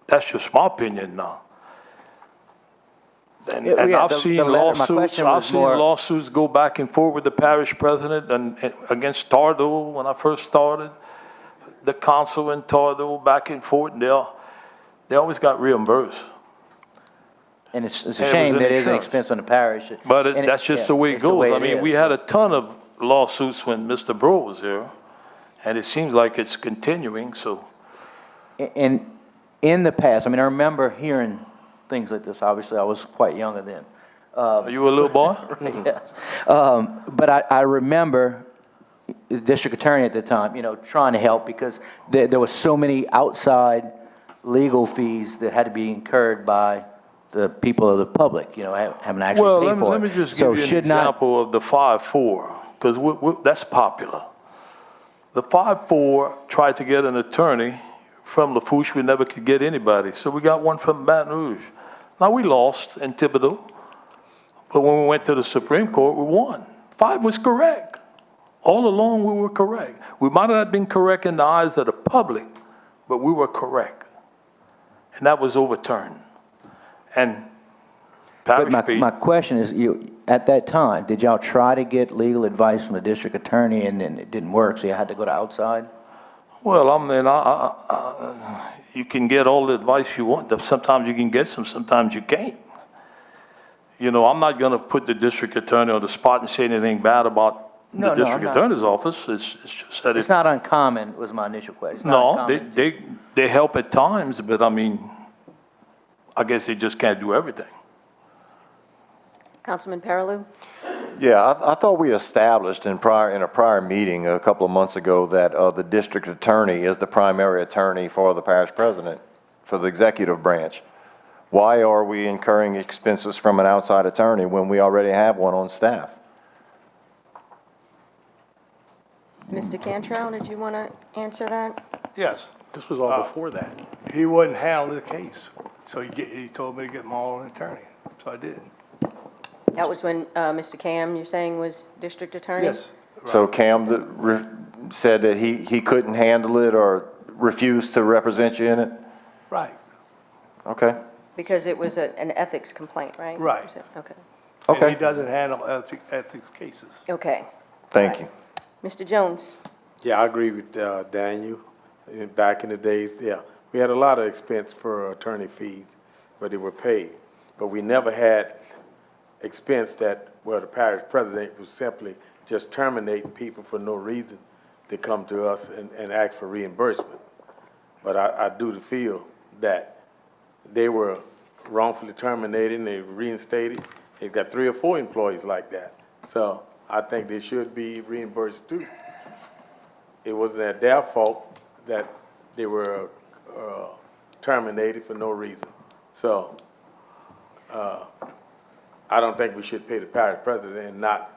That's just my opinion now. And Yeah, I've seen my lawsuits, question I've was seen more- lawsuits go back and forth with the parish president and against Tardo when I first started. The council in Tardo back and forth, and they always got reimbursed. And it's a And it was shame an that it is an insurance. expense on the parish. But And that's just the way it it's the goes. way I it mean, we is. had a ton of lawsuits when Mr. Bro was here, and it seems like it's continuing, so. And in the past, I mean, I remember hearing things like this. Obviously, I was quite younger then. Are you a little boy? Yes. But I remember the district attorney at the time, trying to help because there was so many outside legal fees that had to be incurred by the people of the public, having to actually Well, pay for it. let me just So give you an should not- example of the 5-4, because that's popular. The 5-4 tried to get an attorney from Lafourche. We never could get anybody, so we got one from Baton Rouge. Now, we lost in Thibodeau, but when we went to the Supreme Court, we won. 5 was correct. All along, we were correct. We might not have been correct in the eyes of the public, but we were correct. And that was overturned. And But Parish my question is, at that time, did y'all try to get legal advice from the district attorney and then it didn't work, so you had to go to outside? Well, I mean, you can get all the advice you want. Sometimes you can get some, sometimes you can't. I'm not going to put the district attorney on the spot and say anything bad about the I'm district not. attorney's office. It's just that It's not uncommon, was my initial question. It's not no, uncommon. they help at times, but I mean, I guess they just can't do everything. Councilman Paraloo? Yeah, I thought we established in a prior meeting a couple of months ago that the district attorney is the primary attorney for the parish president, for the executive branch. Why are we incurring expenses from an outside attorney when we already have one on staff? Mr. Cantrell, did you want to answer that? Yes. This was all before that. He wouldn't handle the case, so he told me to get my own attorney, so I did. That was when Mr. Cam, you're saying, was district attorney? Yes. So Cam said that he couldn't handle it or refused to represent you in it? Right, Okay. Because it was an ethics complaint, right? Right. Okay. and Okay. he doesn't handle ethics cases. Okay. Thank you. Mr. Jones? Yeah, I agree with Daniel. Back in the days, yeah, we had a lot of expense for attorney fees, but they were paid. But we never had expense where the parish president was simply just terminating people for no reason to come to us and ask for reimbursement. But I do feel that they were wrongfully terminated and they reinstated. They've got 3 or 4 employees like that. So I think they should be reimbursed too. It wasn't their fault that they were terminated for no reason. So I don't think we should pay the parish president and not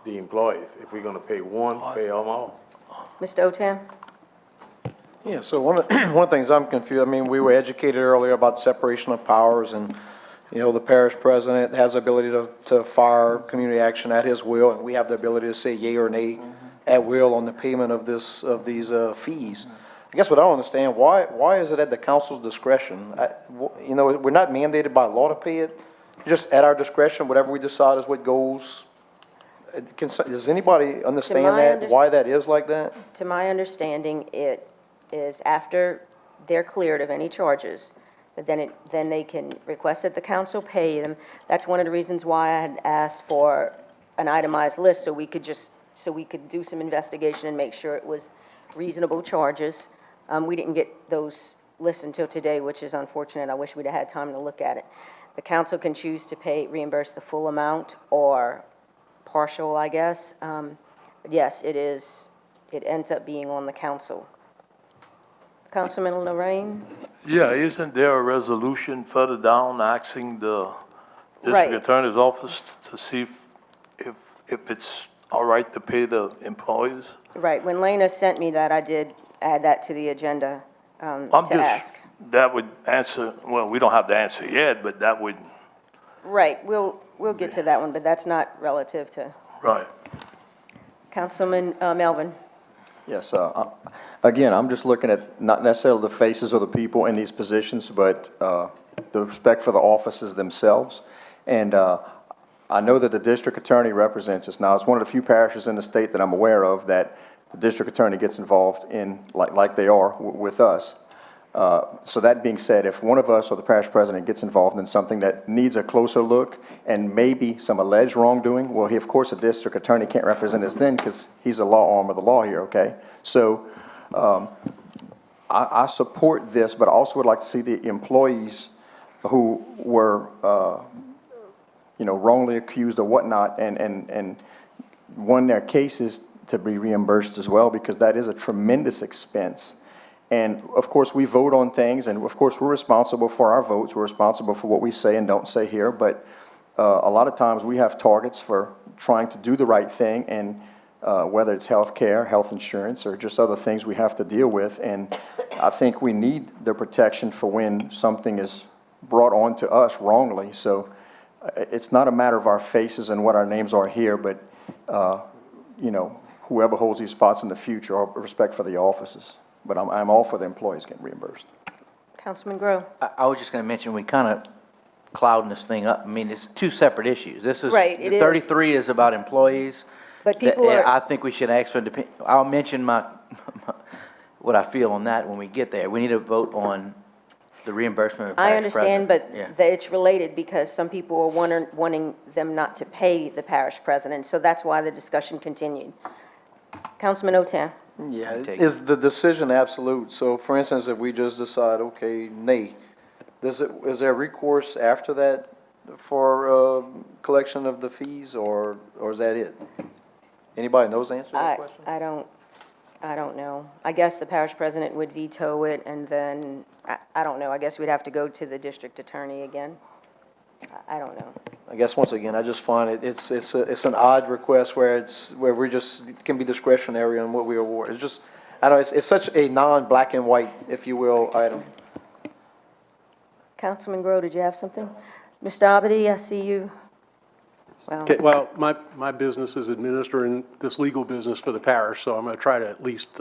the employees. If we're gonna pay one, pay them all. Mr. Otam? Yeah, so one of the things I'm confused, I mean, we were educated earlier about separation of powers and, the parish president has the ability to fire community action at his will, and we have the ability to say yea or nay at will on the payment of these fees. I guess what I don't understand, why is it at the council's discretion? We're not mandated by law to pay it. just at our discretion, whatever we decide is what goes. Does anybody understand that, why that is like that? To my understanding, it is after they're cleared of any charges, that then they can request that the council pay them. That's one of the reasons why I had asked for an itemized list, so we could do some investigation and make sure it was reasonable charges. We didn't get those lists until today, which is unfortunate. I wish we'd have had time to look at it. The council can choose to reimburse the full amount or partial, I guess. But yes, it ends up being on the council. Councilman Lorraine? Yeah, isn't there a resolution further down asking the Right. district attorney's office to see if it's all right to pay the employees? Right, when Lena sent me that, I did add that to the agenda to ask. That would answer, well, we don't have the answer yet, but that would, Right, we'll get to that one, but that's not relative to right. Councilman Melvin. Yes, again, I'm just looking at not necessarily the faces of the people in these positions, but the respect for the offices themselves. And I know that the district attorney represents us. Now, it's one of the few parishes in the state that I'm aware of that the district attorney gets involved in, like they are with us. So that being said, if one of us or the parish president gets involved in something that needs a closer look and maybe some alleged wrongdoing, well, of course, a district attorney can't represent us then because he's a law arm of the law here, okay? So I support this, but I also would like to see the employees who were, wrongly accused or whatnot and won their cases to be reimbursed as well, because that is a tremendous expense. And of course, we vote on things, and of course, we're responsible for our votes. We're responsible for what we say and don't say here, but a lot of times we have targets for trying to do the right thing, and whether it's health care, health insurance, or just other things we have to deal with. And I think we need the protection for when something is brought on to us wrongly. So it's not a matter of our faces and what our names are here, but, whoever holds these spots in the future, or respect for the offices. But I'm all for the employees getting reimbursed. Councilman Grow. I was just going to mention, we kind of clouding this thing up. I mean, it's two separate issues. This is, Right, it is. 33 is about employees. But people And are, I think we should ask for, I'll mention what I feel on that when we get there. We need to vote on the reimbursement of I parish understand, but president. it's related because some people are wanting them not to pay the parish president, so that's why the discussion continued. Councilman Otan. Yeah, Take is the decision absolute? So for instance, if we just decide, okay, nay, is there recourse after that for collection of the fees, or is that it? Anybody knows the answer to that question? I don't know. I guess the parish president would veto it, and then, I don't know, I guess we'd have to go to the district attorney again. I don't know. I guess once again, I just find it's an odd request where we just, it can be discretionary on what we award. It's just, I don't know, it's such a non-black and white, if you will, item. Councilman Grow, did you have something? Mr. Abadi, I see you. Well, Okay, well, my business is administering this legal business for the parish, so I'm going to try to at least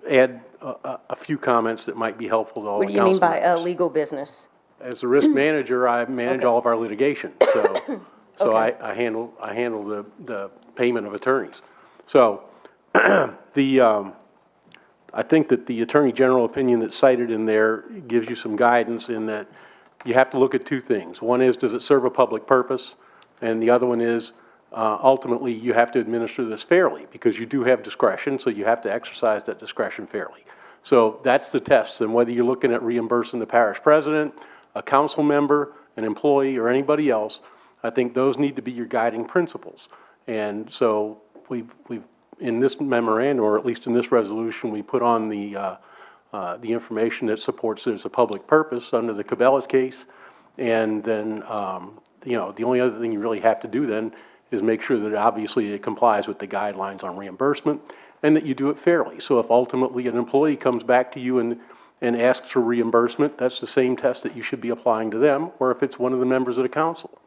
add a few comments that might be helpful to all what the do you mean council by members. legal business? As a risk manager, I manage all of our litigation, so Okay. I handle the payment of attorneys. So I think that the Attorney General opinion that's cited in there gives you some guidance in that you have to look at two things. One is, does it serve a public purpose? And the other one is, ultimately, you have to administer this fairly, because you do have discretion, so you have to exercise that discretion fairly. So that's the test, and whether you're looking at reimbursing the parish president, a council member, an employee, or anybody else, I think those need to be your guiding principles. And so we've in this memorandum, or at least in this resolution, we put on the information that supports there's a public purpose under the Cabela's case. And then, the only other thing you really have to do then is make sure that obviously it complies with the guidelines on reimbursement and that you do it fairly. So if ultimately an employee comes back to you and asks for reimbursement, that's the same test that you should be applying to them, or if it's one of the members of the council.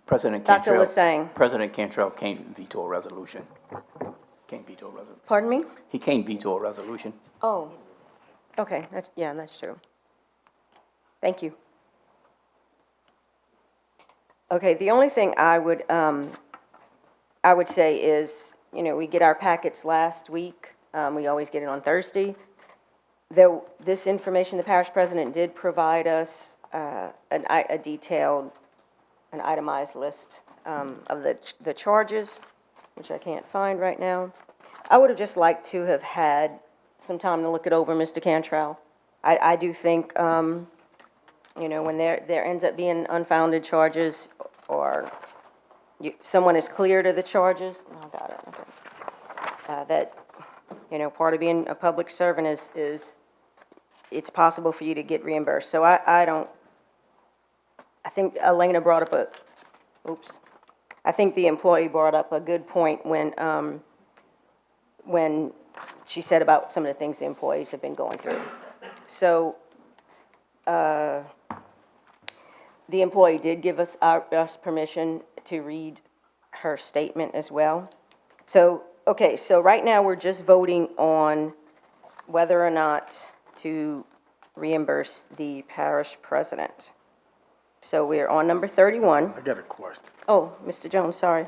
President Dr. Cantrell. Lasang. President Cantrell can't veto a resolution. Can't veto a resolution. Pardon me? He can't veto a resolution. Oh, okay, that's true. Thank you. Okay, the only thing I would say is, you know, we get our packets last week. We always get it on Thursday. This information, the parish president did provide us a detailed, an itemized list of the charges, which I can't find right now. I would have just liked to have had some time to look it over, Mr. Cantrell. I do think, you know, when there ends up being unfounded charges, or someone is cleared of the charges, oh, got it, okay. That, you know, part of being a public servant is it's possible for you to get reimbursed. So I think Elena brought up I think the employee brought up a good point when she said about some of the things the employees have been going through. So, the employee did give us permission to read her statement as well. So, okay, so right now we're just voting on whether or not to reimburse the parish president. So we're on number 31. I got a question. Oh, Mr. Jones, sorry.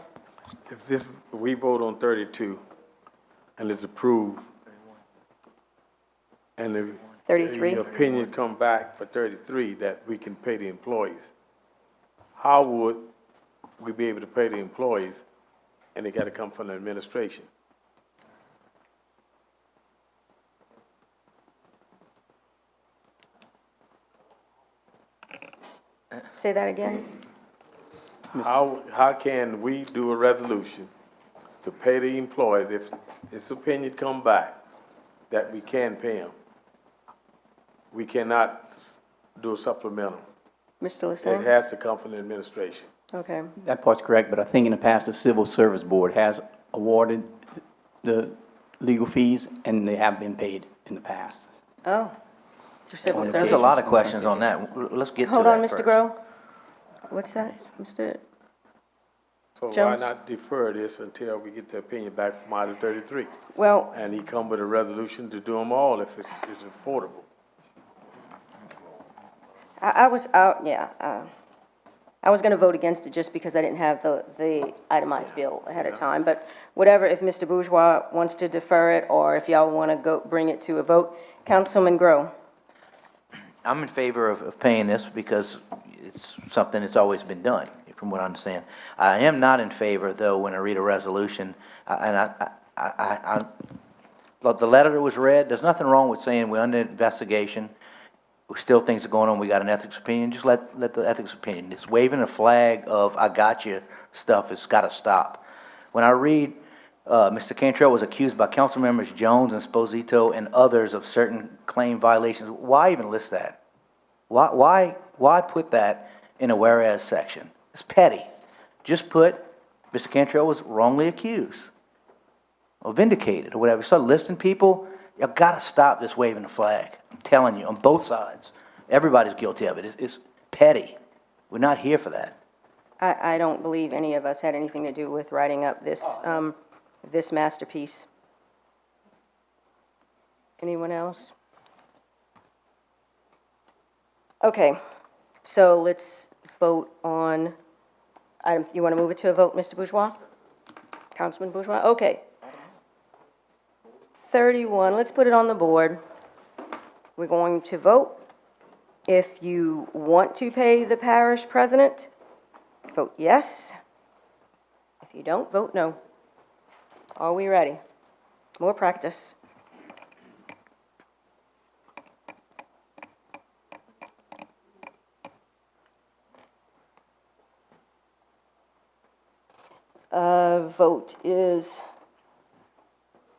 If we vote on 32 and it's approved, and the 33? the opinion come back for 33 that we can pay the employees, how would we be able to pay the employees, and they got to come from the administration? Say that again? How can we do a resolution to pay the employees if this opinion come back that we can pay them? We cannot do a supplemental. Mr. It Lassane? has to come from the administration. Okay. That part's correct, but I think in the past, the Civil Service Board has awarded the legal fees, and they have been paid in the past. Oh, through civil On service. There's a lot of questions on that. Let's get to that Hold on, first. Mr. Grow. What's that, Mr.? So why Jones? not defer this until we get the opinion back from Item 33? Well, And he come with a resolution to do them all if it's affordable. I was out, yeah. I was going to vote against it just because I didn't have the itemized bill ahead of time. But whatever, if Mr. Bourgeois wants to defer it, or if y'all want to go bring it to a vote, Councilman Grow. I'm in favor of paying this because it's something that's always been done, from what I understand. I am not in favor, though, when I read a resolution, the letter that was read, there's nothing wrong with saying we're under investigation, still things are going on, we got an ethics opinion, just let the ethics opinion. This waving a flag of I got you stuff has got to stop. When I read, Mr. Cantrell was accused by council members Jones and Sposito and others of certain claim violations, why even list that? Why put that in a whereas section? It's petty. Just put Mr. Cantrell was wrongly accused or vindicated or whatever. Start listing people, you got to stop this waving the flag. I'm telling you, on both sides. Everybody's guilty of it. It's petty. We're not here for that. I don't believe any of us had anything to do with writing up this, this masterpiece. Anyone else? Okay, so let's vote on item, you want to move it to a vote, Mr. Bourgeois? Councilman Bourgeois? Okay. 31, let's put it on the board. We're going to vote. If you want to pay the parish president, vote yes. If you don't, vote no. Are we ready? More practice. Vote is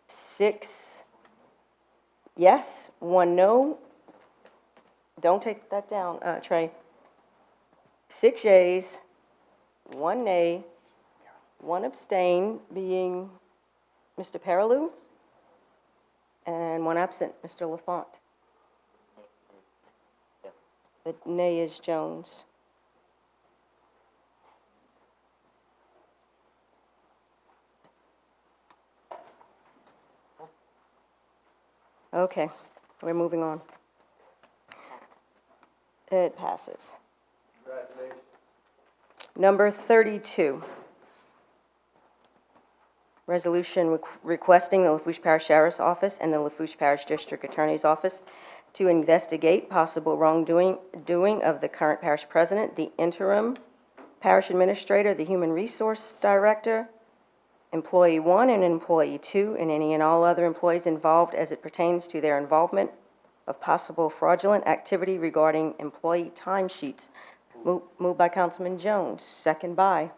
6 yes, 1 no. Don't take that down, Trey. 6 yeas, 1 nay, 1 abstain, being Mr. Perilou, and 1 absent, Mr. Lafont. The nay is Jones. Okay, we're moving on. It passes. Number 32, resolution requesting the Lafourche Parish Sheriff's Office and the Lafourche Parish District Attorney's Office to investigate possible wrongdoing of the current parish president, the interim parish administrator, the human resource director, employee 1 and employee 2, and any and all other employees involved as it pertains to their involvement of possible fraudulent activity regarding employee timesheets. Moved by Councilman Jones, second by.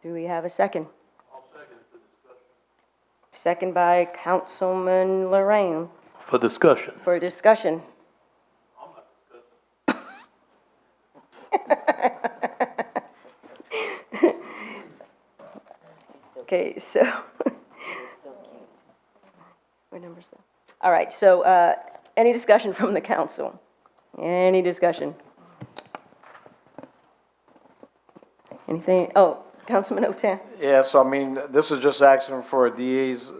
Do we have a second? I'll second it for discussion. Second by Councilman Lorraine. For discussion. For discussion. I'm not discussing. Okay, so. What number is that? All right, so any discussion from the council? Any discussion? Anything? Oh, Councilman Otan. Yeah, so I mean, this is just asking for a DA's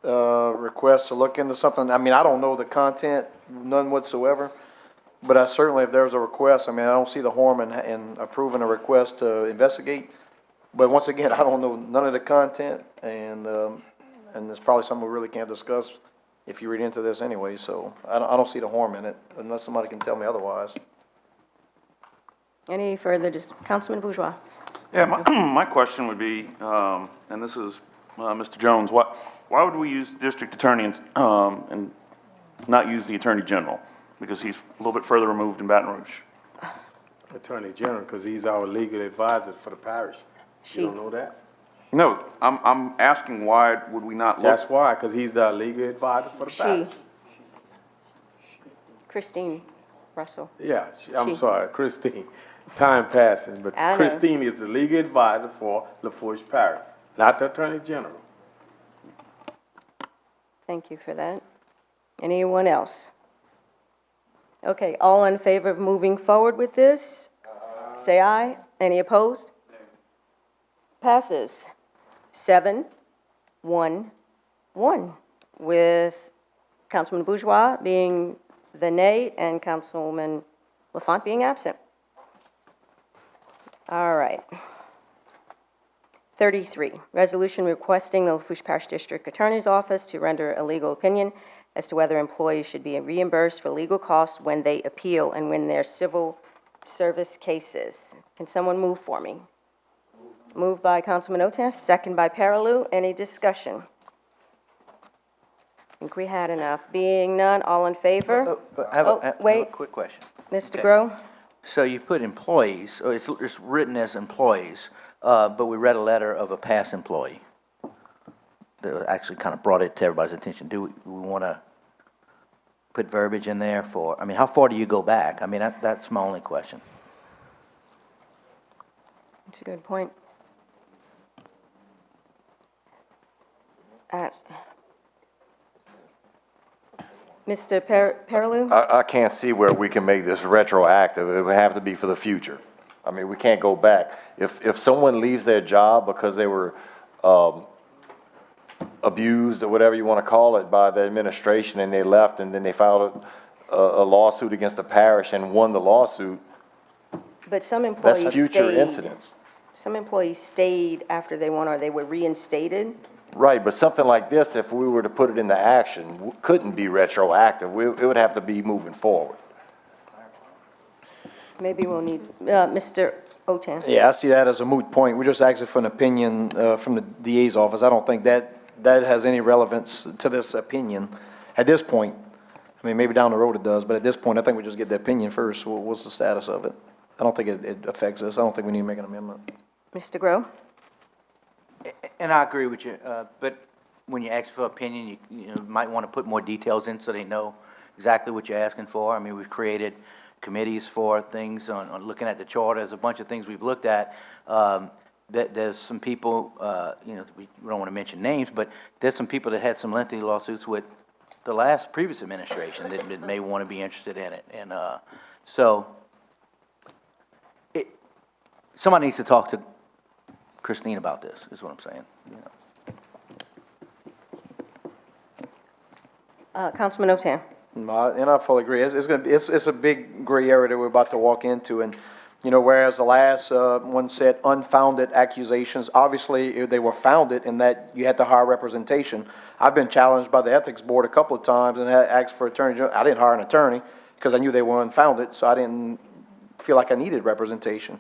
request to look into something. I mean, I don't know the content, none whatsoever, but I certainly, if there's a request, I mean, I don't see the harm in approving a request to investigate. But once again, I don't know none of the content, and it's probably something we really can't discuss if you read into this anyway, so I don't see the harm in it, unless somebody can tell me otherwise. Any further, Councilman Bourgeois? Yeah, my question would be, and this is Mr. Jones, why would we use district attorney and not use the attorney general? Because he's a little bit further removed in Baton Rouge. Attorney General, because he's our legal advisor for the parish. You don't know that? No, I'm asking why would we not look? That's why, because he's our legal advisor for the parish. Christine Russell. Yeah, I'm sorry, Christine. Time passing, but I know. Christine is the legal advisor for Lafourche Parish, not the Attorney General. Thank you for that. Anyone else? Okay, all in favor of moving forward with this? Say aye. Any opposed? Passes 7-1-1, with Councilman Bourgeois being the nay and Councilman Lafont being absent. All right. 33, resolution requesting the Lafourche Parish District Attorney's Office to render a legal opinion as to whether employees should be reimbursed for legal costs when they appeal and win their civil service cases. Can someone move for me? Moved by Councilman Otas, second by Paraloo. Any discussion? I think we had enough. Being none, all in favor? I have a Wait, quick question. Mr. Okay. Groh? So you put employees, or it's written as employees, but we read a letter of a past employee that actually kind of brought it to everybody's attention. Do we want to put verbiage in there for, I mean, how far do you go back? I mean, that's my only question. That's a good point. Mr. Paraloo? I can't see where we can make this retroactive. It would have to be for the future. I mean, we can't go back. If someone leaves their job because they were abused or whatever you want to call it by the administration and they left and then they filed a lawsuit against the parish and won the lawsuit, But some employees that's future stayed. incidents. Some employees stayed after they won or they were reinstated. Right, but something like this, if we were to put it into action, couldn't be retroactive. It would have to be moving forward. Maybe we'll need, Mr. Otan. Yeah, I see that as a moot point. We're just asking for an opinion from the DA's office. I don't think that has any relevance to this opinion at this point. I mean, maybe down the road it does, but at this point, I think we just get the opinion first. What's the status of it? I don't think it affects us. I don't think we need to make an amendment. Mr. Groh? And I agree with you, but when you ask for opinion, you might want to put more details in so they know exactly what you're asking for. I mean, we've created committees for things on looking at the charter. There's a bunch of things we've looked at. There's some people, we don't want to mention names, but there's some people that had some lengthy lawsuits with the previous administration that may want to be interested in it. And so somebody needs to talk to Christine about this, is what I'm saying. Councilman Otan? And I fully agree. It's a big gray area that we're about to walk into. And, whereas the last one said unfounded accusations, obviously they were founded in that you had to hire representation. I've been challenged by the ethics board a couple of times and had asked for attorney general. I didn't hire an attorney because I knew they were unfounded, so I didn't feel like I needed representation.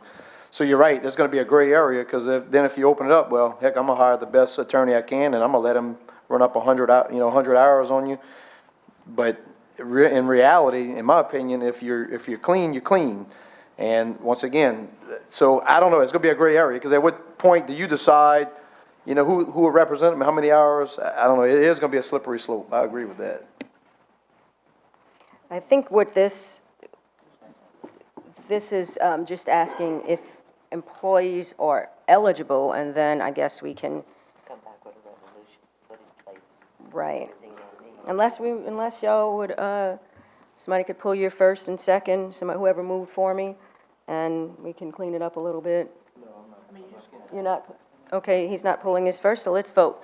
So you're right, there's gonna be a gray area, because if you open it up, well, heck, I'm gonna hire the best attorney I can, and I'm gonna let him run up 100 hours on you. But in reality, in my opinion, if you're clean, you're clean. And once again, so I don't know, it's gonna be a gray area, because at what point do you decide, who will represent them, how many hours? I don't know, it is gonna be a slippery slope, I agree with that. I think what this is just asking if employees are eligible, and then I guess we can, Come back with a resolution, put in place right. everything y'all need. Unless y'all would, somebody could pull your first and second, whoever moved for me, and we can clean it up a little bit. You're not, okay, he's not pulling his first, so let's vote.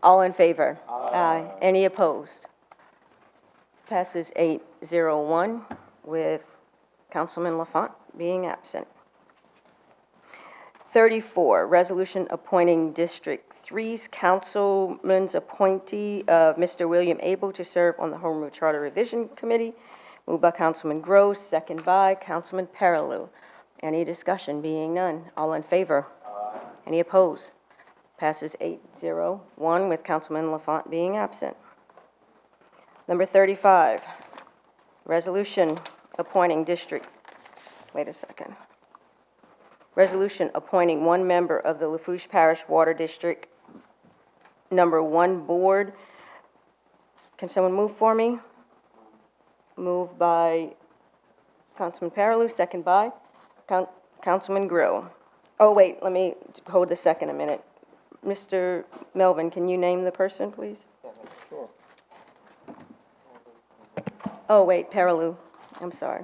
All in favor? Aye. Any opposed? Passes 8-0-1 with Councilman Lafont being absent. 34, resolution appointing District 3's councilman's appointee of Mr. William Abel to serve on the Home Rule Charter Revision Committee. Moved by Councilman Gross, second by Councilman Perilou. Any discussion? Being none. All in favor? Any opposed? Passes 8-0-1 with Councilman Lafont being absent. Number 35, resolution appointing Resolution appointing one member of the Lafourche Parish Water District Number 1 Board. Can someone move for me? Moved by Councilman Perilou, second by Councilman Grill. Oh, wait, let me hold the second a minute. Mr. Melvin, can you name the person, please? Sure. Oh, wait, Perilou. I'm sorry.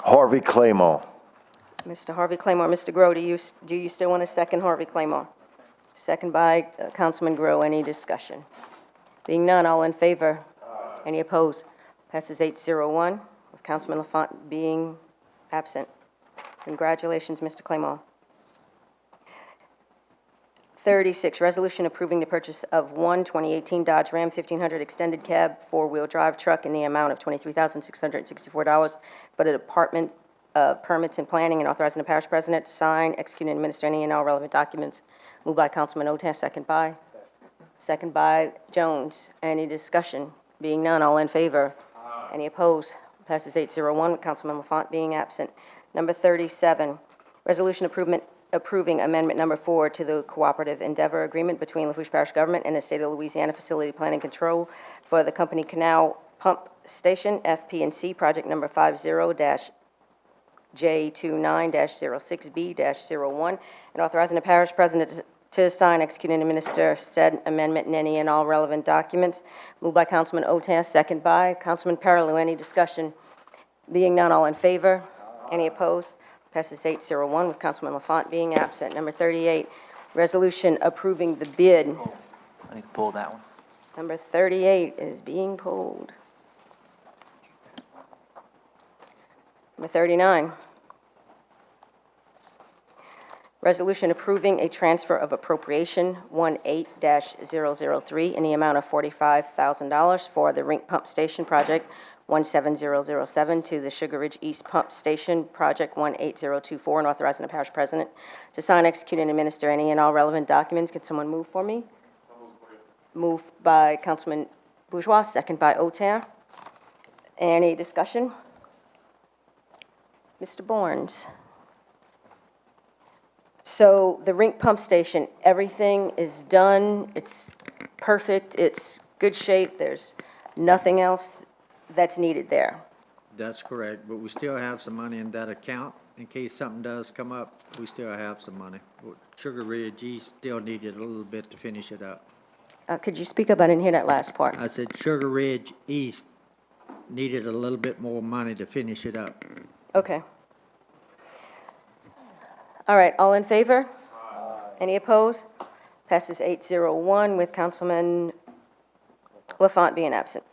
Harvey Claymore. Mr. Harvey Claymore. Mr. Grow, do you still want to second Harvey Claymore? Second by Councilman Grow. Any discussion? Being none, all in favor? Any opposed? Passes 8-0-1 with Councilman Lafont being absent. Congratulations, Mr. Claymore. 36, resolution approving the purchase of one 2018 Dodge Ram 1500 extended cab four-wheel drive truck in the amount of $23,664 for the Department of Permits and Planning, and authorizing the parish president to sign, execute, and administer any and all relevant documents. Moved by Councilman Otan, second by Jones. Any discussion? Being none, all in favor? Any opposed? Passes 8-0-1 with Councilman Lafont being absent. Number 37, resolution approving amendment number 4 to the Cooperative Endeavor Agreement between Lafourche Parish Government and the State of Louisiana Facility Planning Control for the Company Canal Pump Station, FP&C, project number 50-J29-06B-01, and authorizing the parish president to sign, execute, and administer said amendment and any and all relevant documents. Moved by Councilman Otan, second by Councilman Perilou. Any discussion? Being none, all in favor? Any opposed? Passes 8-0-1 with Councilman Lafont being absent. Number 38, resolution approving the bid. I need to pull that one. Number 38 is being pulled. Number 39, resolution approving a transfer of appropriation 18-003 in the amount of $45,000 for the Rink Pump Station Project 17007 to the Sugar Ridge East Pump Station Project 18024, and authorizing the parish president to sign, execute, and administer any and all relevant documents. Could someone move for me? Moved by Councilman Bourgeois, second by Otan. Any discussion? Mr. Barnes. So the Rink Pump Station, everything is done. It's perfect. It's good shape. There's nothing else that's needed there. That's correct, but we still have some money in that account. In case something does come up, we still have some money. Sugar Ridge East still needed a little bit to finish it up. Could you speak up? I didn't hear that last part. I said Sugar Ridge East needed a little bit more money to finish it up. Okay. All right, all in favor? Any opposed? Passes 801 with Councilman Lafont being absent.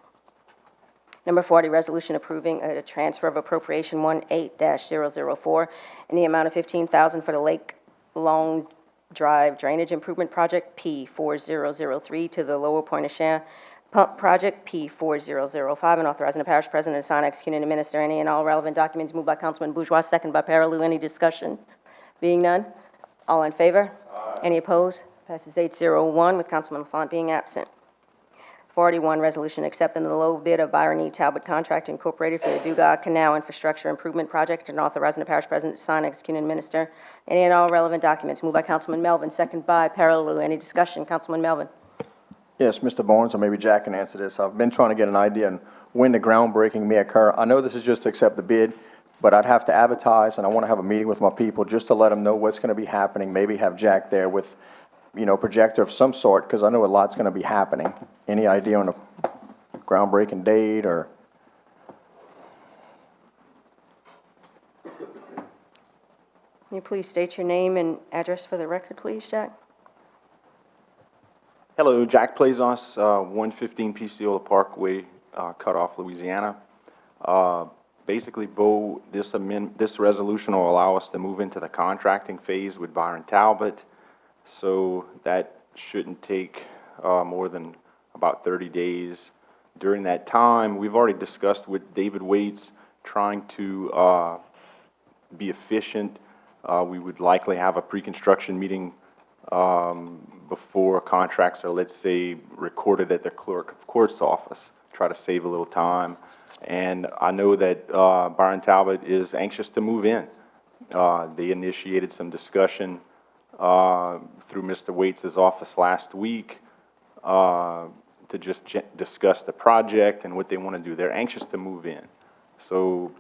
Number 40, resolution approving a transfer of appropriation 18-004 in the amount of $15,000 for the Lake Long Drive Drainage Improvement Project P4003 to the Lower Pointe-au-Chien Pump Project P4005, and authorizing the parish president to sign, execute, and administer any and all relevant documents. Moved by Councilman Bourgeois, second by Parallel. Any discussion? Being none, all in favor? Any opposed? Passes 801 with Councilman Lafont being absent. 41, resolution accepting the low bid of Byron E. Talbot Contract Incorporated for the Dugas Canal Infrastructure Improvement Project, and authorizing the parish president to sign, execute, and administer any and all relevant documents. Moved by Councilman Melvin, second by Parallel. Any discussion? Councilman Melvin. Yes, Mr. Barnes, or maybe Jack can answer this. I've been trying to get an idea on when the groundbreaking may occur. I know this is just to accept the bid, but I'd have to advertise, and I want to have a meeting with my people just to let them know what's going to be happening. Maybe have Jack there with, projector of some sort, because I know a lot's going to be happening. Any idea on a groundbreaking date or? Can you please state your name and address for the record, please, Jack? Hello, Jack Plazos, 115 Peaceola Parkway, Cutoff, Louisiana. Basically, Bo, this resolution will allow us to move into the contracting phase with Byron Talbot, so that shouldn't take more than about 30 days. During that time, we've already discussed with David Waits trying to be efficient. We would likely have a pre-construction meeting before contracts are, let's say, recorded at the clerk of court's office, try to save a little time. And I know that Byron Talbot is anxious to move in. They initiated some discussion through Mr. Waits' office last week to just discuss the project and what they want to do. They're anxious to move in. So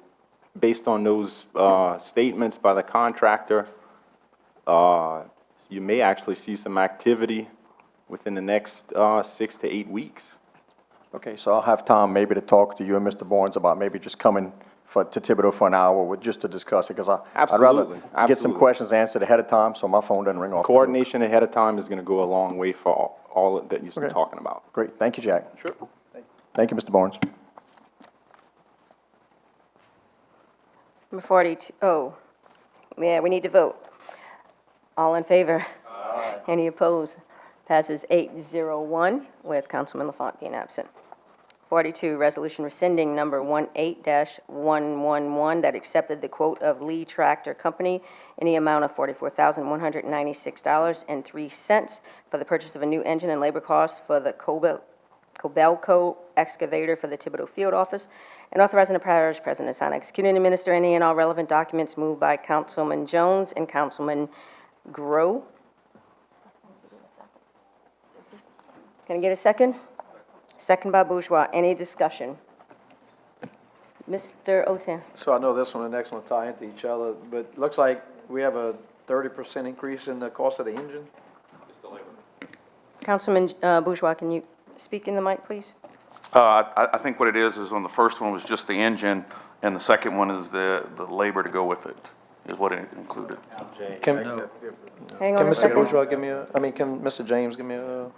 based on those statements by the contractor, you may actually see some activity within the next 6 to 8 weeks. Okay, so I'll have time maybe to talk to you and Mr. Barnes about maybe just coming to Thibodeau for an hour just to discuss it, because I'd rather get some questions answered ahead of time so my phone doesn't ring off. Coordination ahead of time is going to go a long way for all that you've been talking about. Great, thank you, Jack. Sure. Thank you, Mr. Barnes. Number 42, yeah, we need to vote. All in favor? Aye. Any opposed? Passes 801 with Councilman Lafont being absent. 42, resolution rescinding number 18-111 that accepted the quote of Lee Tractor Company in the amount of $44,196.03 for the purchase of a new engine and labor costs for the Cobelco excavator for the Thibodeau Field Office, and authorizing the parish president to sign, execute, and administer any and all relevant documents. Moved by Councilman Jones and Councilman Grow. Can I get a second? Second by Bourgeois. Any discussion? Mr. Oten. So I know this one and the next one tie into each other, but it looks like we have a 30% increase in the cost of the engine. Councilman Bourgeois, can you speak in the mic, please? I think what it is on the first one was just the engine, and the second one is the labor to go with it, is what it included. Can Hang on a Mr. second. Bourgeois give me can Mr. James give me a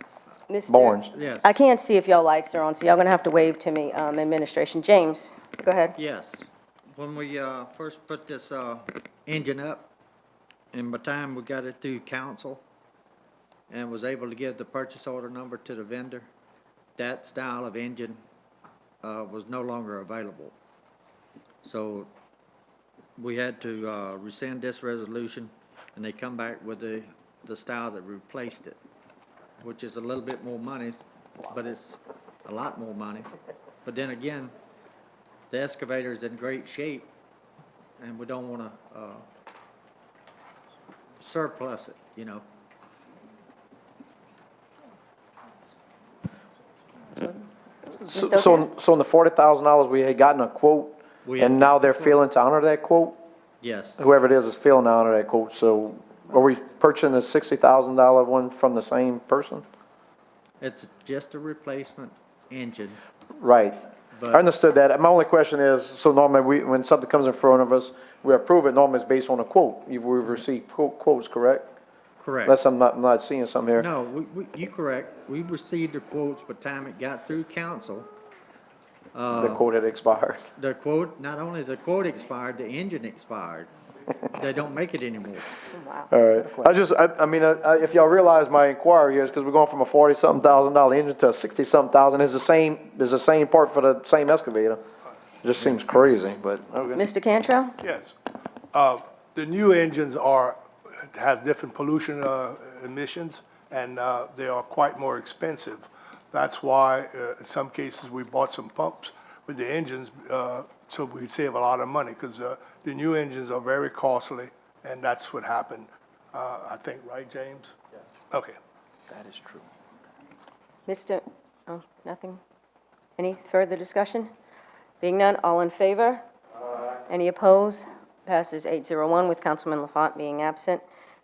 Mr. Barnes? Yes. I can't see if y'all lights are on, so y'all gonna have to wave to me, administration. James, go ahead. Yes. When we first put this engine up, and by the time we got it through council and was able to give the purchase order number to the vendor, that style of engine was no longer available. So we had to rescind this resolution, and they come back with the style that replaced it, which is a little bit more money, but it's a lot more money. But then again, the excavator's in great shape, and we don't want to surplus it, you know. So in the $40,000 we had gotten a quote, and now they're failing to honor that quote? Yes. Whoever it is failing to honor that quote, so are we purchasing a $60,000 one from the same person? It's just a replacement engine. Right. But- I understood that. My only question is, so normally when something comes in front of us, we approve it, normally it's based on a quote. We've received quotes, correct? Correct. Unless I'm not seeing something here. No, you correct. We received the quotes by the time it got through council. The quote had expired. The quote, not only the quote expired, the engine expired. They don't make it anymore. All right. I mean, if y'all realize my inquiry here is because we're going from a $40-something thousand engine to a $60-something thousand. It's the same part for the same excavator. It just seems crazy, but, okay. Mr. Cantrell? Yes. The new engines have different pollution emissions, and they are quite more expensive. That's why, in some cases, we bought some pumps with the engines so we could save a lot of money, because the new engines are very costly, and that's what happened, I think, right, James? Yes. Okay. That is true. Nothing? Any further discussion? Being none, all in favor? Any opposed? Passes 801 with Councilman Lafont being absent.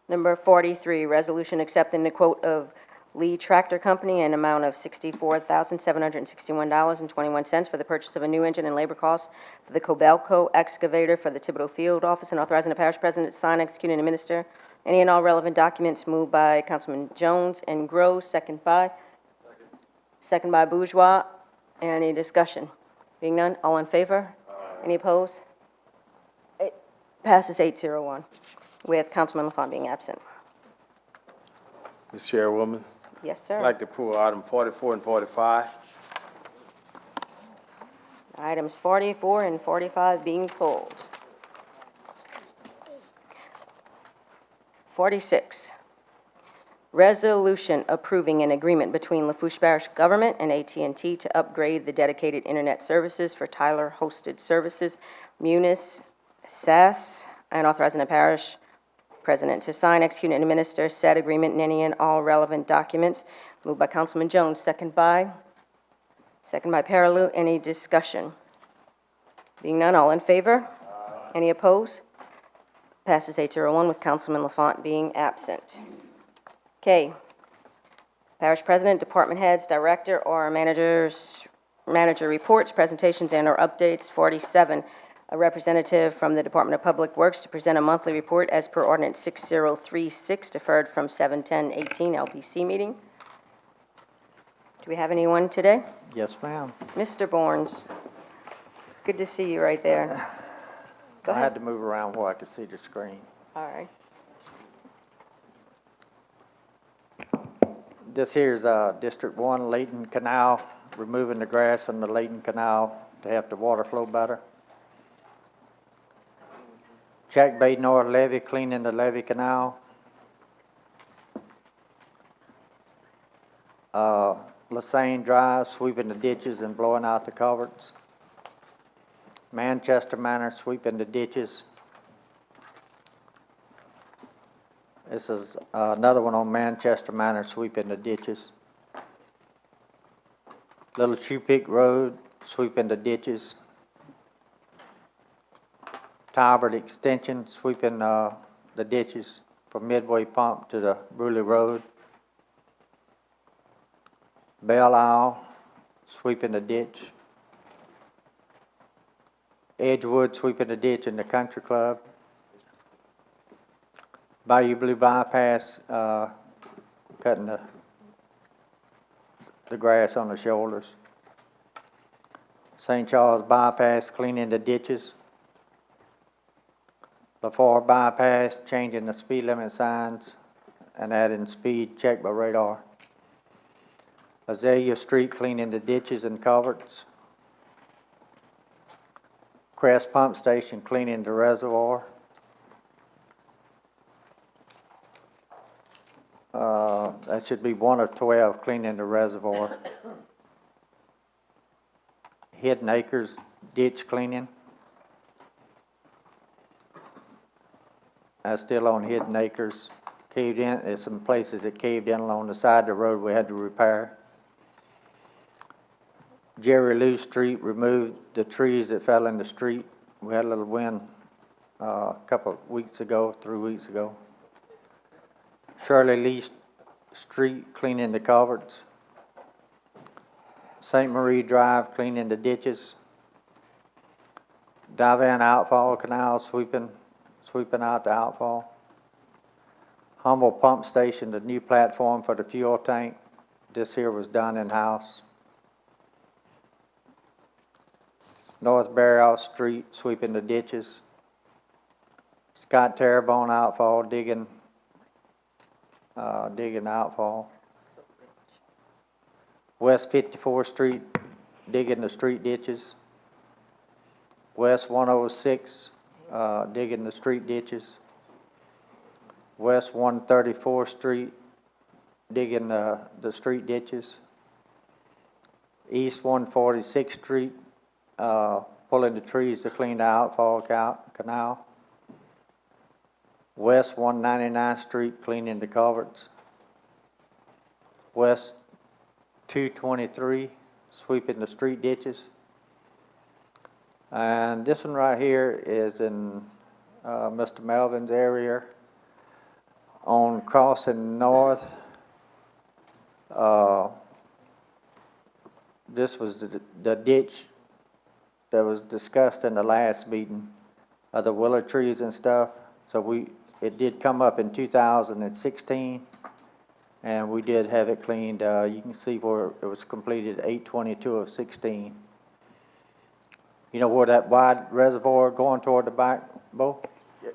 Number 43, resolution accepting the quote of Lee Tractor Company an amount of $64,761.21 for the purchase of a new engine and labor costs for the Cobelco excavator for the Thibodeau Field Office, and authorizing the parish president to sign, execute, and administer any and all relevant documents. Moved by Councilman Jones and Gross, second by Bourgeois. Any discussion? Being none, all in favor? Any opposed? It passes 801 with Councilman Lafont being absent. Ms. Chairwoman, Yes, sir. I'd like to pull item 44 and 45. Items 44 and 45 being pulled. 46, resolution approving an agreement between Lafourche Parish government and AT&T to upgrade the dedicated internet services for Tyler Hosted Services, Munis, SAS, and authorizing the parish president to sign, execute, and administer said agreement and any and all relevant documents. Moved by Councilman Jones, second by Paraloo. Any discussion? Being none, all in favor? Any opposed? Passes 801 with Councilman Lafont being absent. Okay. Parish president, department heads, director, or manager reports, presentations, and/or updates. 47, a representative from the Department of Public Works to present a monthly report as per ordinance 6036, deferred from 7/10/18 LPC meeting. Do we have anyone today? Yes, ma'am. Mr. Bournes, it's good to see you right there. Go I had ahead. to move around where I could see the screen. All right. This here's District 1, Layton Canal, removing the grass from the Layton Canal to have the water flow better. Jack Bay North Levee, cleaning the Levee Canal. Lasagne Drive, sweeping the ditches and blowing out the culverts. Manchester Manor, sweeping the ditches. This is another one on Manchester Manor, sweeping the ditches. Little Shoe Peak Road, sweeping the ditches. Talbot Extension, sweeping the ditches from Midway Pump to the Bruley Road. Belle Isle, sweeping the ditch. Edgewood, sweeping the ditch in the country club. Bayou Blue Bypass, cutting the grass on the shoulders. St. Charles Bypass, cleaning the ditches. Lafourche Bypass, changing the speed limit signs and adding speed check by radar. Azalea Street, cleaning the ditches and culverts. Crest Pump Station, cleaning the reservoir. That should be 1 of 12, cleaning the reservoir. Hidden Acres, ditch cleaning. That's still on Hidden Acres. Caved in, there's some places that caved in along the side of the road we had to repair. Jerry Lou Street, removed the trees that fell in the street. We had a little wind a couple of weeks ago, 3 weeks ago. Shirley Lee Street, cleaning the culverts. St. Marie Drive, cleaning the ditches. Divan Outfall Canal, sweeping out the outfall. Humble Pump Station, the new platform for the fuel tank. This here was done in-house. North Barrel Street, sweeping the ditches. Scott Terrebonne outfall, digging outfall. West 54th Street, digging the street ditches. West 106, digging the street ditches. West 134th Street, digging the street ditches. East 146th Street, pulling the trees to clean the outfall canal. West 199th Street, cleaning the culverts. West 223, sweeping the street ditches. And this one right here is in Mr. Melvin's area on Crossing North. This was the ditch that was discussed in the last meeting of the willow trees and stuff. So it did come up in 2016, and we did have it cleaned. You can see where it was completed 8/22 of 16. You know where that wide reservoir going toward the back, Bo?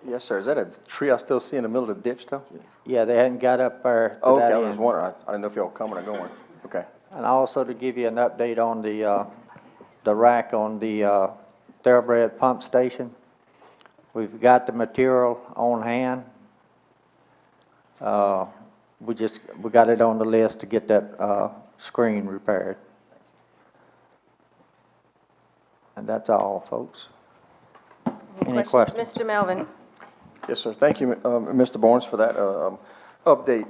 Yes, sir. Is that a tree I still see in the middle of the ditch, though? Yeah, they hadn't got up there to Okay, that I was end. wondering. I didn't know if y'all coming or going. Okay. And also to give you an update on the rack on the thoroughbred pump station. We've got the material on hand. We got it on the list to get that screen repaired. And that's all, folks. Any questions? Mr. Melvin? Yes, sir. Thank you, Mr. Barnes, for that update.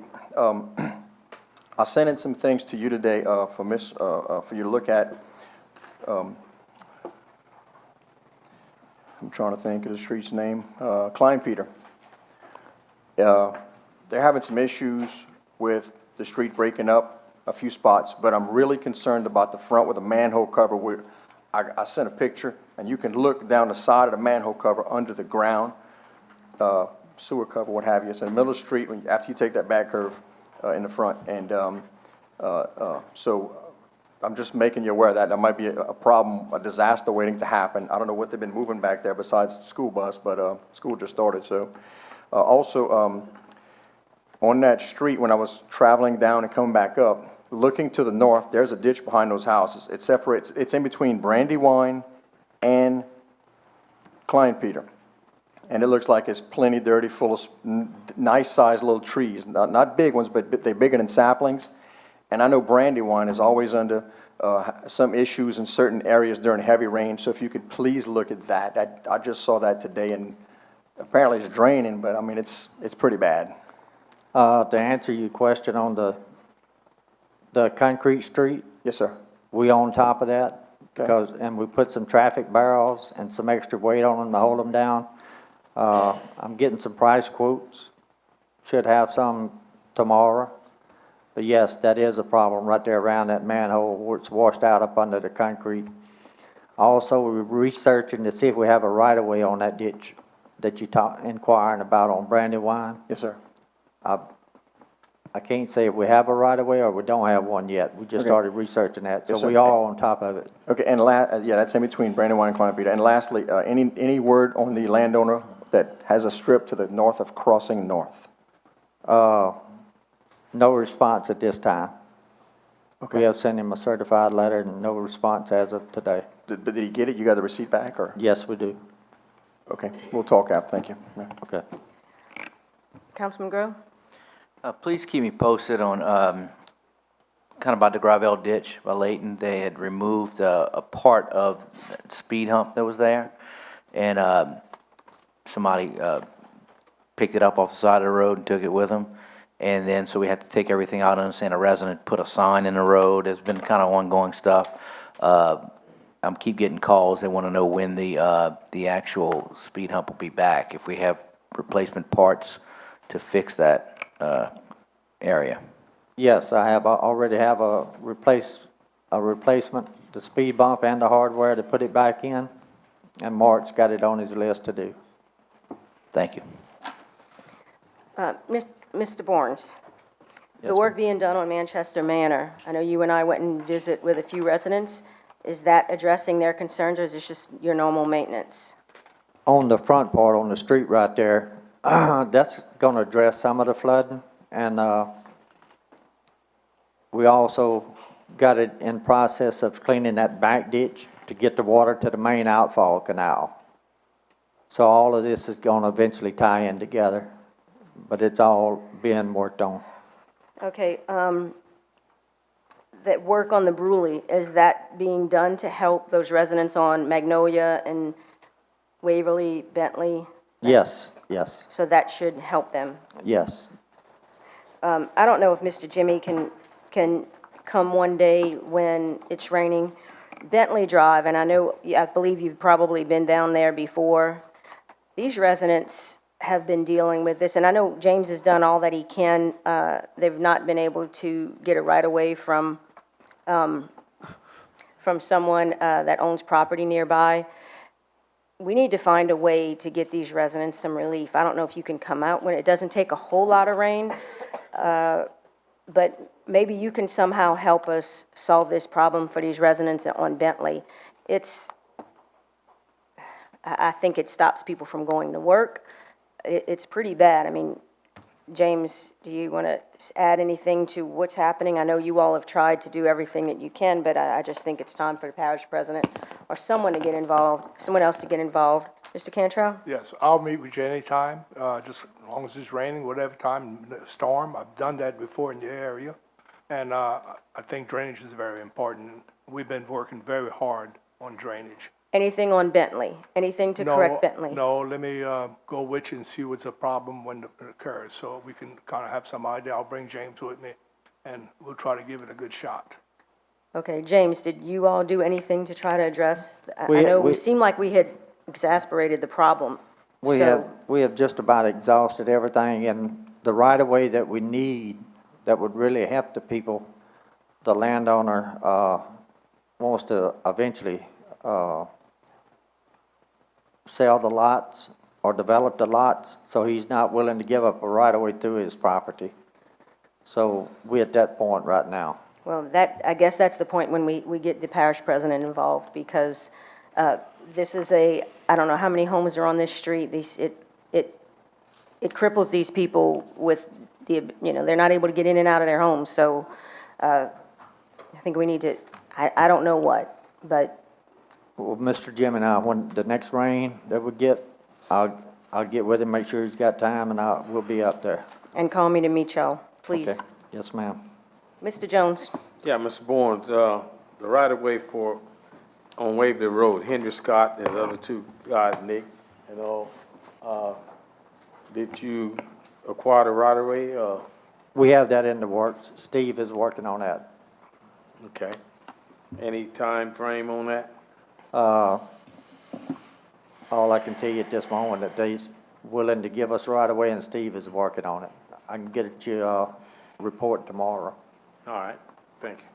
I sent in some things to you today for you to look at. I'm trying to think of the street's name. Klein Peter. They're having some issues with the street breaking up a few spots, but I'm really concerned about the front with a manhole cover where I sent a picture, and you can look down the side of the manhole cover under the ground, sewer cover, what have you. It's in the middle of the street after you take that back curve in the front. And so I'm just making you aware of that. There might be a problem, a disaster waiting to happen. I don't know what they've been moving back there besides the school bus, but school just started. So also on that street, when I was traveling down and coming back up, looking to the north, there's a ditch behind those houses. It separates, it's in between Brandywine and Klein Peter. And it looks like it's plenty dirty, full of nice sized little trees. Not big ones, but they're bigger than saplings. And I know Brandywine is always under some issues in certain areas during heavy rain. So if you could please look at that. I just saw that today, and apparently it's draining, but I mean, it's pretty bad. To answer your question on the concrete street. Yes, sir. We on top of that. Okay. And we put some traffic barrels and some extra weight on them to hold them down. I'm getting some price quotes. Should have some tomorrow. But yes, that is a problem right there around that manhole where it's washed out up under the concrete. Also, we're researching to see if we have a right-of-way on that ditch that you're inquiring about on Brandywine. Yes, sir. I can't say if we have a right-of-way or we don't have one yet. We just started researching that, so Yes, sir. we are on top of it. Okay, and yeah, that's in between Brandywine and Klein Peter. And lastly, any word on the landowner that has a strip to the north of Crossing North? No response at this time. Okay. We have sent him a certified letter and no response as of today. Did he get it? You got the receipt back, or? Yes, we do. Okay, we'll talk after. Thank you. Yeah. Okay. Councilman Groh? Please keep me posted on, kind of by the Gravel ditch by Layton. They had removed a part of the speed hump that was there, and somebody picked it up off the side of the road and took it with them. And then, so we had to take everything out. I understand a resident put a sign in the road. There's been kind of ongoing stuff. I'm keep getting calls. They want to know when the actual speed hump will be back, if we have replacement parts to fix that area. Yes, I already have a replacement, the speed bump and the hardware to put it back in, and Mark's got it on his list to do. Thank you. Mr. Barnes, the Yes, work being done on Manchester Manor, I know you and I went and visit with a few residents. Is that addressing their concerns, or is this just your normal maintenance? On the front part, on the street right there, that's going to address some of the flooding. And we also got it in process of cleaning that back ditch to get the water to the main outfall canal. So all of this is going to eventually tie in together, but it's all being worked on. Okay, that work on the Bruley, is that being done to help those residents on Magnolia and Waverly, Bentley? Yes, yes, So that should help them. yes. I don't know if Mr. Jimmy can come one day when it's raining. Bentley Drive, and I believe you've probably been down there before. These residents have been dealing with this, and I know James has done all that he can. They've not been able to get a right-of-way from someone that owns property nearby. We need to find a way to get these residents some relief. I don't know if you can come out when it doesn't take a whole lot of rain, but maybe you can somehow help us solve this problem for these residents on Bentley. I think it stops people from going to work. It's pretty bad. I mean, James, do you want to add anything to what's happening? I know you all have tried to do everything that you can, but I just think it's time for the parish president or someone to get involved, someone else to get involved. Mr. Cantrell? Yes, I'll meet with you anytime, just as long as it's raining, whatever time, storm. I've done that before in the area. And I think drainage is very important. We've been working very hard on drainage. Anything on Bentley? Anything to correct Bentley? No, let me go with you and see what's a problem when it occurs, so we can kind of have some idea. I'll bring James with me, and we'll try to give it a good shot. Okay, James, did you all do anything to try to address? I We- know we- it seemed like we had exasperated the problem. We So- have just about exhausted everything, and the right-of-way that we need, that would really help the people, the landowner, wants to eventually, sell the lots or develop the lots, so he's not willing to give up a right-of-way through his property. So we're at that point right now. Well, I guess that's the point when we get the parish president involved, because this is I don't know how many homes are on this street. It cripples these people with they're not able to get in and out of their homes. So I think we need to, I don't know what, but Well, Mr. Jim and I, when the next rain that we get, I'll get with him, make sure he's got time, and we'll be up there. and call me to meet y'all, please. Okay. Yes, ma'am. Mr. Jones? Yeah, Mr. Barnes, the right-of-way on Waverly Road, Henry Scott and the other two guys, Nick, did you acquire the right-of-way? We have that in the works. Steve is working on that. Okay. Any time frame on that? All I can tell you at this moment, that they're willing to give us right away, and Steve is working on it. I can get it to you, report tomorrow. All right, thank you.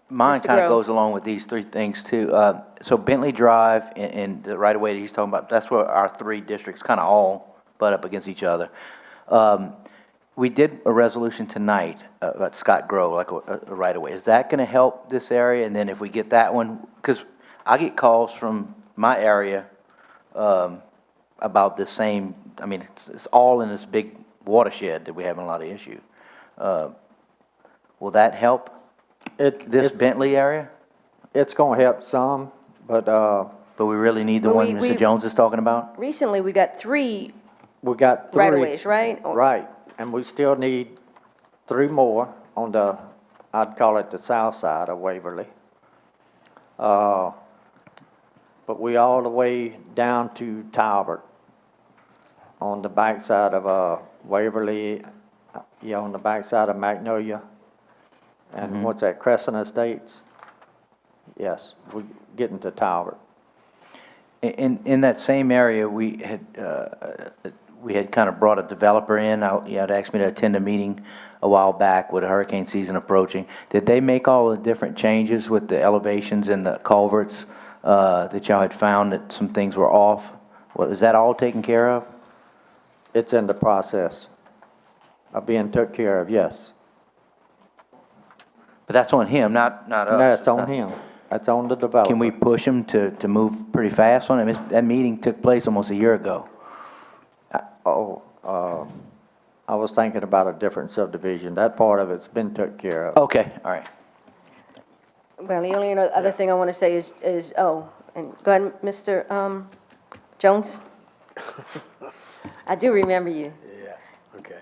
Mine Mr. kind of Grow. goes along with these three things too. So Bentley Drive and the right of way that he's talking about, that's where our three districts kind of all butt up against each other. We did a resolution tonight about Scott Grove, like a right of way. Is that going to help this area? And then if we get that one, because I get calls from my area about this same, I mean, it's all in this big watershed that we're having a lot of issues. Will that help this Bentley area? It's gonna help some, but, But we really need the But one we- Mr. Jones is talking about? Recently, we got 3 we got 3. right-of-ways, right? Right, and we still need 3 more on the, I'd call it the south side of Waverly. But we all the way down to Talbot on the backside of Waverly, on the backside of Magnolia. And what's that, Crescent Estates? Yes, we're getting to Talbot. In that same area, we had kind of brought a developer in. You had asked me to attend a meeting a while back with hurricane season approaching. Did they make all the different changes with the elevations and the culverts that y'all had found that some things were off? Well, is that all taken care of? It's in the process. are being took care of, yes. But that's on him, not us. No, it's on him. That's on the developer. Can we push him to move pretty fast on it? That meeting took place almost a year ago. I was thinking about a different subdivision. That part of it's been took care of. Okay, all right. Well, the only other thing I want to say is, and go ahead, Mr. Jones. I do remember you. Yeah, okay.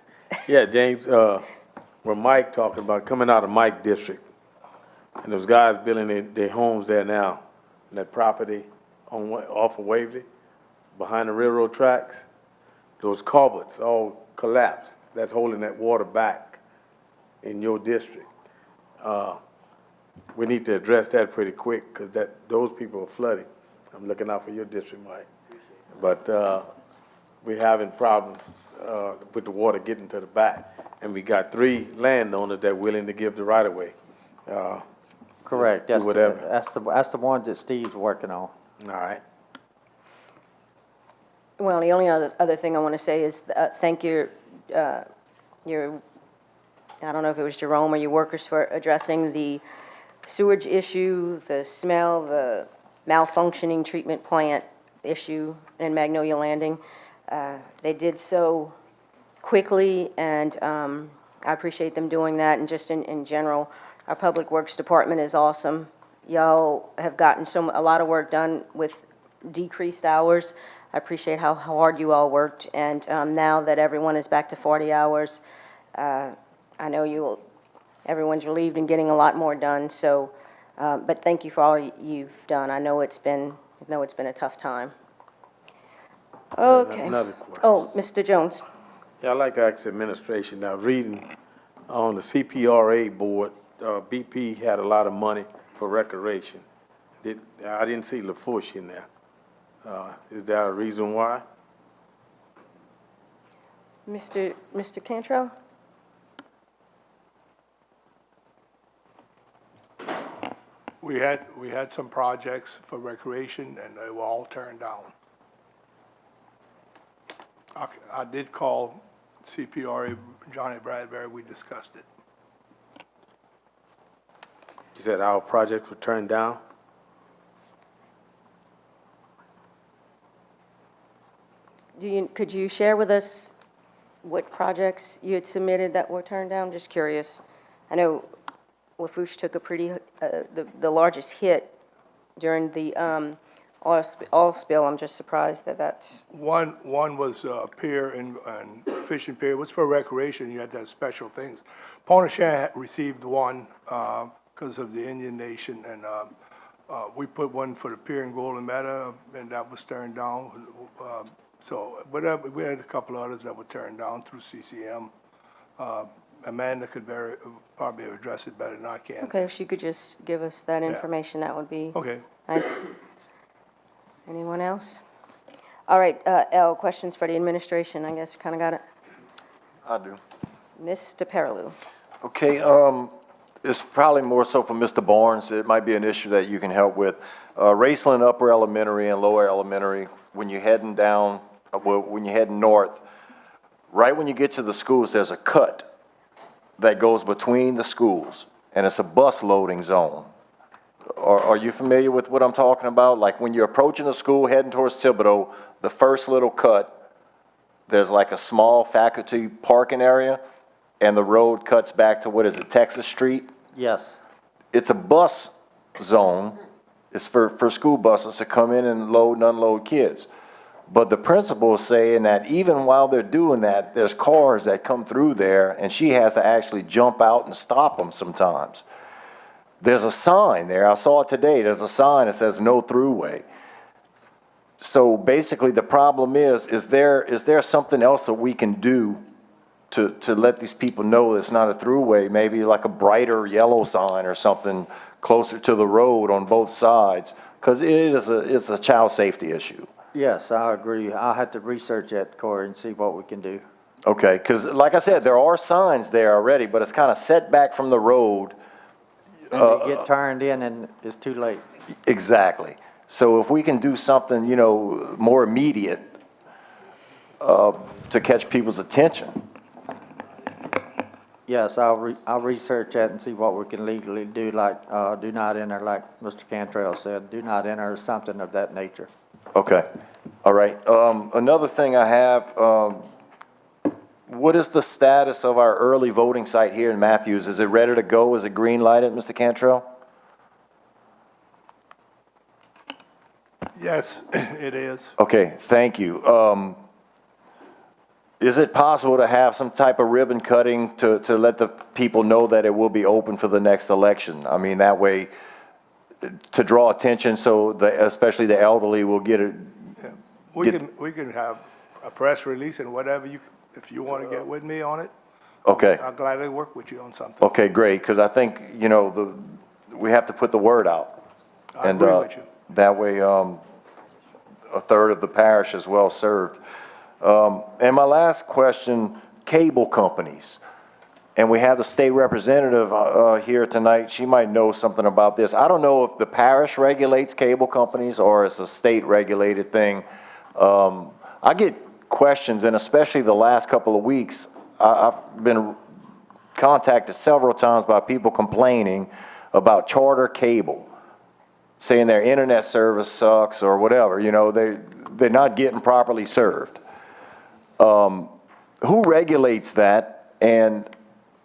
Yeah, James, where Mike talking about coming out of Mike District, and those guys building their homes there now, in that property off of Waverly, behind the railroad tracks, those culverts all collapsed. That's holding that water back in your district. We need to address that pretty quick, because those people are flooding. I'm looking out for your district, Mike. But we're having problems with the water getting to the back. And we got 3 landowners that are willing to give the right-of-way. Correct. Do whatever. That's the one that Steve's working on. All right. Well, the only other thing I want to say is thank your, I don't know if it was Jerome or your workers for addressing the sewage issue, the smell, the malfunctioning treatment plant issue in Magnolia Landing. They did so quickly, and I appreciate them doing that. And just in general, our Public Works Department is awesome. Y'all have gotten a lot of work done with decreased hours. I appreciate how hard you all worked, and now that everyone is back to 40 hours, I know everyone's relieved and getting a lot more done. So, but thank you for all you've done. I know it's been a tough time. Okay. Another question. Oh, Mr. Jones. Yeah, I'd like to ask the administration, now reading on the CPRA board, BP had a lot of money for recreation. I didn't see Lafourche in there. Is there a reason why? Mr. Cantrell? We had some projects for recreation, and they were all turned down. I did call CPRA, Johnny Bradbury, we discussed it. You said our projects were turned down? Could you share with us what projects you had submitted that were turned down? Just curious. I know Lafourche took a pretty, the largest hit during the oil spill. I'm just surprised that's. One was a pier and fishing pier. It was for recreation. You had to have special things. Pontchartrain received one because of the Indian Nation, and we put one for the pier in Golden Meadow, and that was turned down. But we had a couple others that were turned down through CCM. Amanda could probably address it better than I can. Okay, if she could just give us that information, that would be Okay. nice. Anyone else? All right, L, questions for the administration, I guess you kind of got it. I do. Mr. Perilou. Okay, it's probably more so for Mr. Barnes. It might be an issue that you can help with. Raceland Upper Elementary and Lower Elementary, when you're heading down, when you're heading north, right when you get to the schools, there's a cut that goes between the schools, and it's a bus loading zone. Are you familiar with what I'm talking about? Like when you're approaching the school, heading towards Thibodeau, the first little cut, there's like a small faculty parking area, and the road cuts back to, what is it, Texas Street? Yes. It's a bus zone. It's for school buses to come in and load and unload kids. But the principal is saying that even while they're doing that, there's cars that come through there, and she has to actually jump out and stop them sometimes. There's a sign there. I saw it today. There's a sign that says no throughway. So basically the problem is there something else that we can do to let these people know it's not a throughway? Maybe like a brighter yellow sign or something closer to the road on both sides, because it's a child safety issue. Yes, I agree. I'll have to research that, Corey, and see what we can do. Okay, because like I said, there are signs there already, but it's kind of set back from the road. And they get turned in and it's too late. Exactly. So if we can do something, more immediate to catch people's attention. Yes, I'll research that and see what we can legally do, like, do not enter, like Mr. Cantrell said, do not enter, or something of that nature. Okay, all right. Another thing I have, what is the status of our early voting site here in Matthews? Is it ready to go? Is it green lighted, Mr. Cantrell? Yes, it is. Okay, thank you. Is it possible to have some type of ribbon cutting to let the people know that it will be open for the next election? I mean, that way, to draw attention so especially the elderly will get it. We can have a press release and whatever if you want to get with me on it. Okay. I'll gladly work with you on something. Okay, great, because I think, we have to put the word out. I agree with you. That way, a third of the parish is well served. And my last question, cable companies. And we have the state representative here tonight. She might know something about this. I don't know if the parish regulates cable companies or it's a state-regulated thing. I get questions, and especially the last couple of weeks, I've been contacted several times by people complaining about Charter Cable, saying their internet service sucks or whatever. They're not getting properly served. Who regulates that, and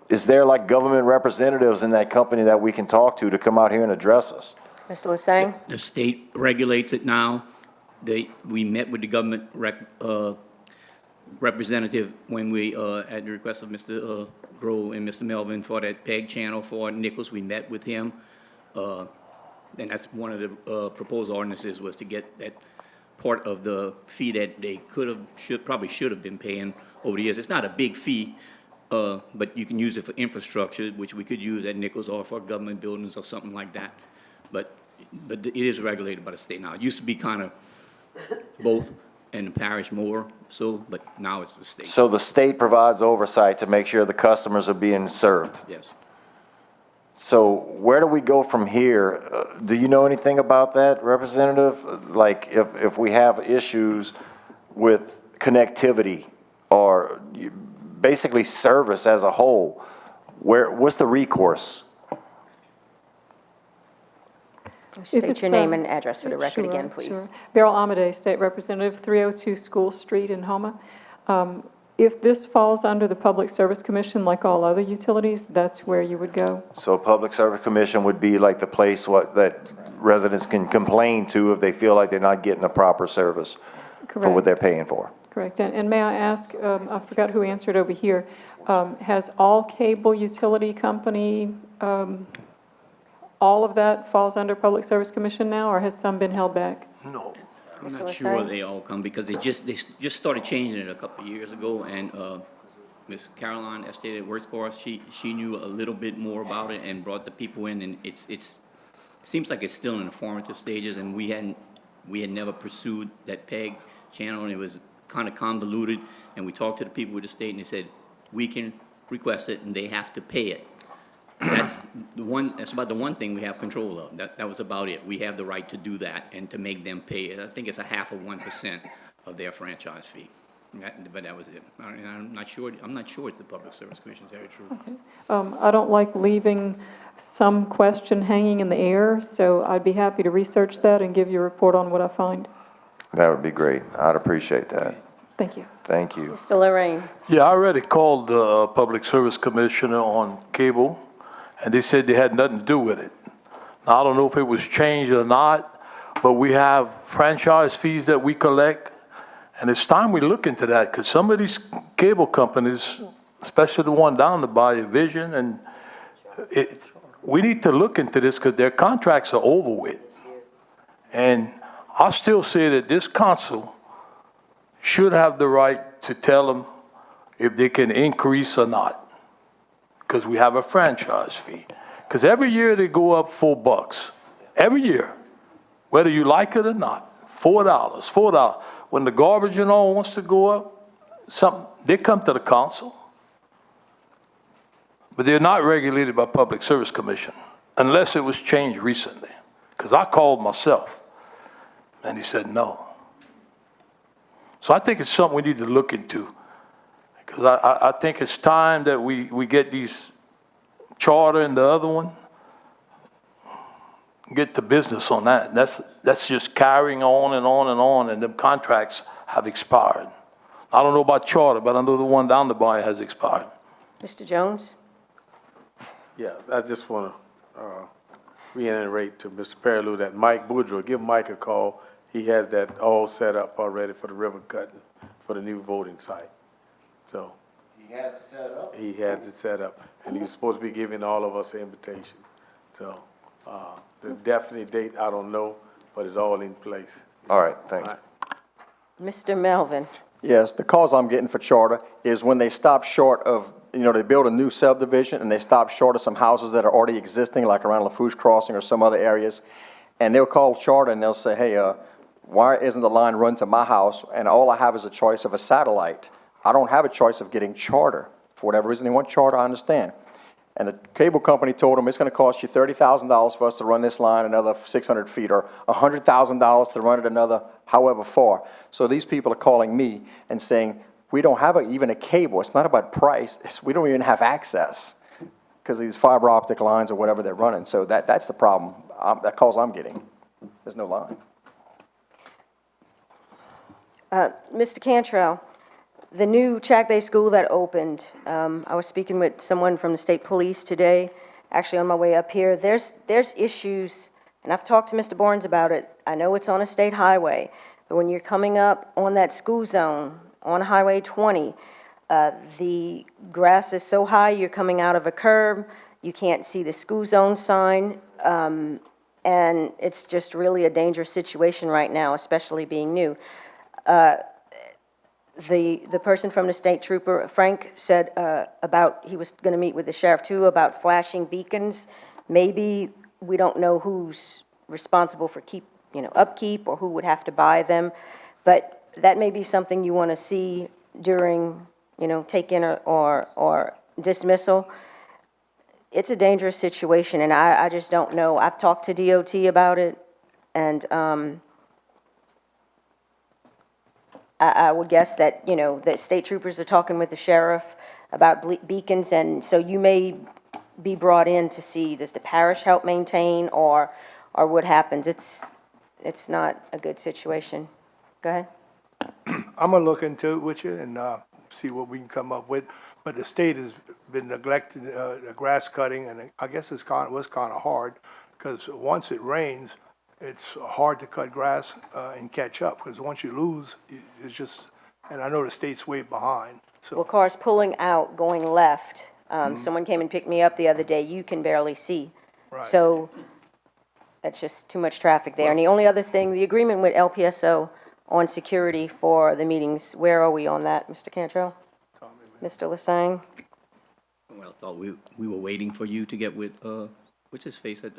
is there like government representatives in that company that we can talk to come out here and address us? Mr. Lasang? The state regulates it now. We met with the government representative when we, at the request of Mr. Grove and Mr. Melvin for that PEG channel for Nichols, we met with him. And that's one of the proposed ordinances, was to get that part of the fee that they probably should have been paying over the years. It's not a big fee, but you can use it for infrastructure, which we could use at Nichols, or for government buildings or something like that. But it is regulated by the state now. It used to be kind of both, and the parish more so, but now it's the state. So the state provides oversight to make sure the customers are being served? Yes. So where do we go from here? Do you know anything about that, Representative? Like if we have issues with connectivity or basically service as a whole, what's the recourse? State your name and address for the record again, please. Sure. Beryl Amade, State Representative, 302 School Street in Homa. If this falls under the Public Service Commission, like all other utilities, that's where you would go? So Public Service Commission would be like the place that residents can complain to if they feel like they're not getting a proper service for what they're paying for. Correct. And may I ask, I forgot who answered over here, has all cable utility company, all of that falls under Public Service Commission now, or has some been held back? No. I'm not sure they all come, because they just started changing it a couple of years ago, and Ms. Caroline Estate that works for us, she knew a little bit more about it and brought the people in, and it seems like it's still in the formative stages, and we had never pursued that PEG channel, and it was kind of convoluted, and we talked to the people with the state, and they said, we can request it, and they have to pay it. That's about the one thing we have control of. That was about it. We have the right to do that and to make them pay it. I think it's 0.5% of their franchise fee. But that was it. I'm not sure it's the Public Service Commission, to tell you the truth. Okay. I don't like leaving some question hanging in the air, so I'd be happy to research that and give you a report on what I find. That would be great. I'd appreciate that. Thank you. Thank you. Mr. Lorraine? Yeah, I already called the Public Service Commissioner on cable, and they said they had nothing to do with it. Now, I don't know if it was changed or not, but we have franchise fees that we collect, and it's time we look into that, because some of these cable companies, especially the one down the Bayou Vision, and we need to look into this because their contracts are over with. And I still say that this council should have the right to tell them if they can increase or not, because we have a franchise fee. Because every year they go up $4. Every year, whether you like it or not, $4. When the garbage and all wants to go up, they come to the council. But they're not regulated by Public Service Commission, unless it was changed recently. Because I called myself, and he said no. So I think it's something we need to look into. Because I think it's time that we get these charter and the other one, get to business on that. That's just carrying on and on and on, and the contracts have expired. I don't know about charter, but I know the one down the bar has expired. Mr. Jones? Yeah, I just want to reiterate to Mr. Perilou that Mike Boudreaux, give Mike a call. He has that all set up already for the ribbon cutting for the new voting site. So. He has it set up? He has it set up, and he was supposed to be giving all of us an invitation. So, the definite date, I don't know, but it's all in place. All right, thanks. All right. Mr. Melvin? Yes, the calls I'm getting for charter is when they stop short of, they build a new subdivision and they stop short of some houses that are already existing, like around Lafourche Crossing or some other areas, and they'll call charter and they'll say, hey, why isn't the line run to my house? And all I have is a choice of a satellite. I don't have a choice of getting charter. For whatever reason they want charter, I understand. And the cable company told them it's going to cost you $30,000 for us to run this line another 600 feet, or $100,000 to run it another however far. So these people are calling me and saying, we don't have even a cable. It's not about price. We don't even have access because of these fiber optic lines or whatever they're running. So that's the problem. That calls I'm getting. There's no line. Mr. Cantrell, the new Chack Bay School that opened, I was speaking with someone from the state police today, actually on my way up here. There's issues, and I've talked to Mr. Barnes about it. I know it's on a state highway, but when you're coming up on that school zone on Highway 20, the grass is so high, you're coming out of a curb, you can't see the school zone sign, and it's just really a dangerous situation right now, especially being new. The person from the state trooper, Frank, said he was going to meet with the sheriff too about flashing beacons. Maybe we don't know who's responsible for upkeep or who would have to buy them, but that may be something you want to see during, take-in or dismissal. It's a dangerous situation, and I just don't know. I've talked to DOT about it, and I would guess that, that state troopers are talking with the sheriff about beacons, and so you may be brought in to see, does the parish help maintain, or what happens? It's not a good situation. Go ahead. I'm gonna look into it with you and see what we can come up with. But the state has been neglecting the grass cutting, and I guess was kind of hard because once it rains, it's hard to cut grass and catch up, because once you lose, it's just, and I know the state's way behind, so. Well, cars pulling out, going left. Someone came and picked me up the other day, you can barely see. Right. So that's just too much traffic there. And the only other thing, the agreement with LPSO on security for the meetings, where are we on that, Mr. Cantrell? Mr. Lasang? Well, I thought we were waiting for you to get with, what's his face at,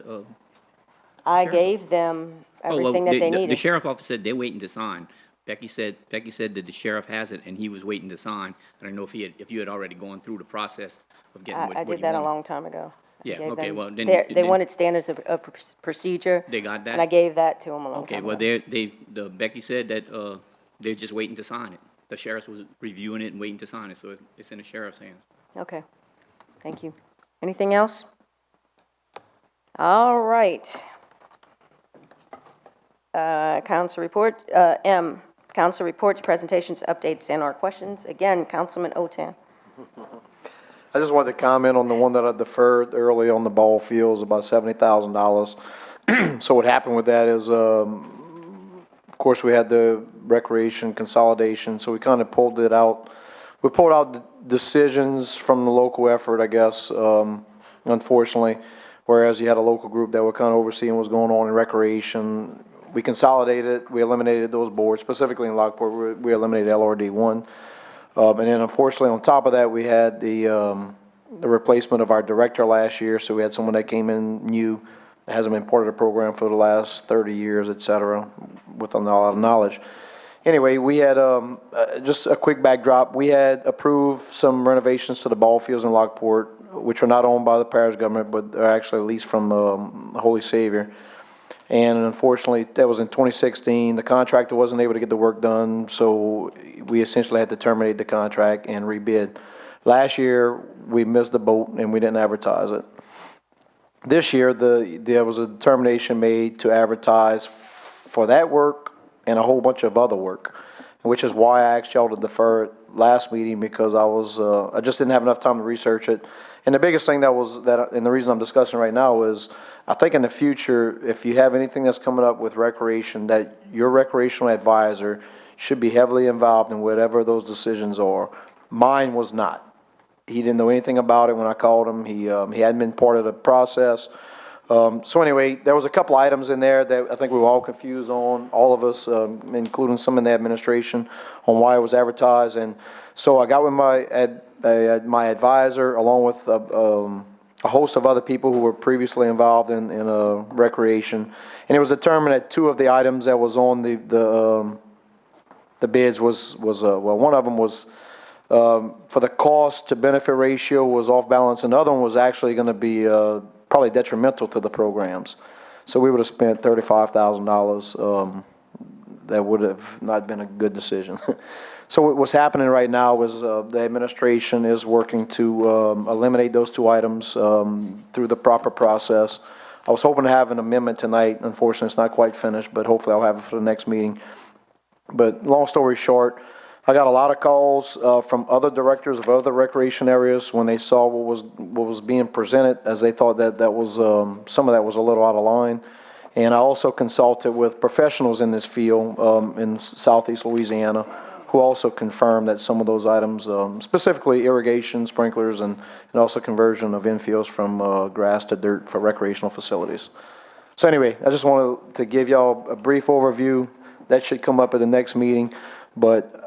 I gave them everything that they needed. The sheriff office said they're waiting to sign. Becky said that the sheriff has it, and he was waiting to sign. I don't know if you had already gone through the process of getting what you wanted. I did that a long time ago. Yeah, okay, well, then. They wanted standards of procedure. They got that? And I gave that to them a long time ago. Okay, well, Becky said that, they're just waiting to sign it. The sheriff was reviewing it and waiting to sign it, so it's in the sheriff's hands. Okay, thank you. Anything else? All right. Council report, M, council reports, presentations, updates, and/or questions. Again, Councilman Otan. I just wanted to comment on the one that I deferred early on the ball fields, about $70,000. So what happened with that is, of course, we had the recreation consolidation, so we kind of pulled it out. We pulled out the decisions from the local effort, I guess, unfortunately, whereas you had a local group that were kind of overseeing what's going on in recreation. We consolidated, we eliminated those boards, specifically in Lockport, we eliminated LRD 1. And then unfortunately, on top of that, we had the replacement of our director last year, so we had someone that came in new, that hasn't been part of the program for the last 30 years, et cetera, with a lot of knowledge. Anyway, we had, just a quick backdrop, we had approved some renovations to the ball fields in Lockport, which are not owned by the parish government, but are actually leased from Holy Savior. And unfortunately, that was in 2016. The contractor wasn't able to get the work done, so we essentially had to terminate the contract and rebid. Last year, we missed the boat and we didn't advertise it. This year, there was a determination made to advertise for that work and a whole bunch of other work, which is why I asked y'all to defer it last meeting, because I just didn't have enough time to research it. And the biggest thing and the reason I'm discussing right now is, I think in the future, if you have anything that's coming up with recreation, that your recreational advisor should be heavily involved in whatever those decisions are. Mine was not. He didn't know anything about it when I called him. He hadn't been part of the process. So anyway, there was a couple items in there that I think we were all confused on, all of us, including some in the administration, on why it was advertised. And so I got with my advisor, along with a host of other people who were previously involved in recreation, and it was determined that two of the items that was on the bids was well, one of them was for the cost to benefit ratio was off balance, and the other one was actually going to be probably detrimental to the programs. So we would have spent $35,000. That would have not been a good decision. So what's happening right now is the administration is working to eliminate those two items through the proper process. I was hoping to have an amendment tonight. Unfortunately, it's not quite finished, but hopefully I'll have it for the next meeting. But long story short, I got a lot of calls from other directors of other recreation areas when they saw what was being presented, as they thought that was some of that was a little out of line. And I also consulted with professionals in this field in Southeast Louisiana, who also confirmed that some of those items, specifically irrigation, sprinklers, and also conversion of infields from grass to dirt for recreational facilities. So anyway, I just wanted to give y'all a brief overview. That should come up at the next meeting. But,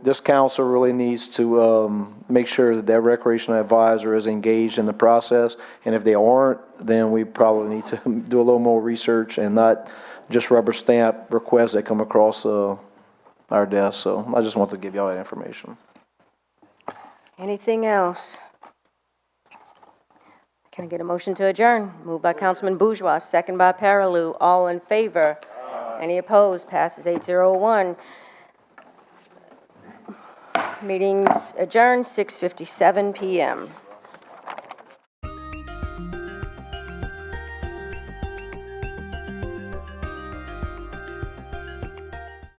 this council really needs to make sure that their recreational advisor is engaged in the process. And if they aren't, then we probably need to do a little more research and not just rubber stamp requests that come across our desk. So I just want to give y'all that information. Anything else? Can I get a motion to adjourn? Moved by Councilman Bourgeois, second by Paraloo. All in favor? Any opposed? Passes 801. Meetings adjourned, 6:57 p.m.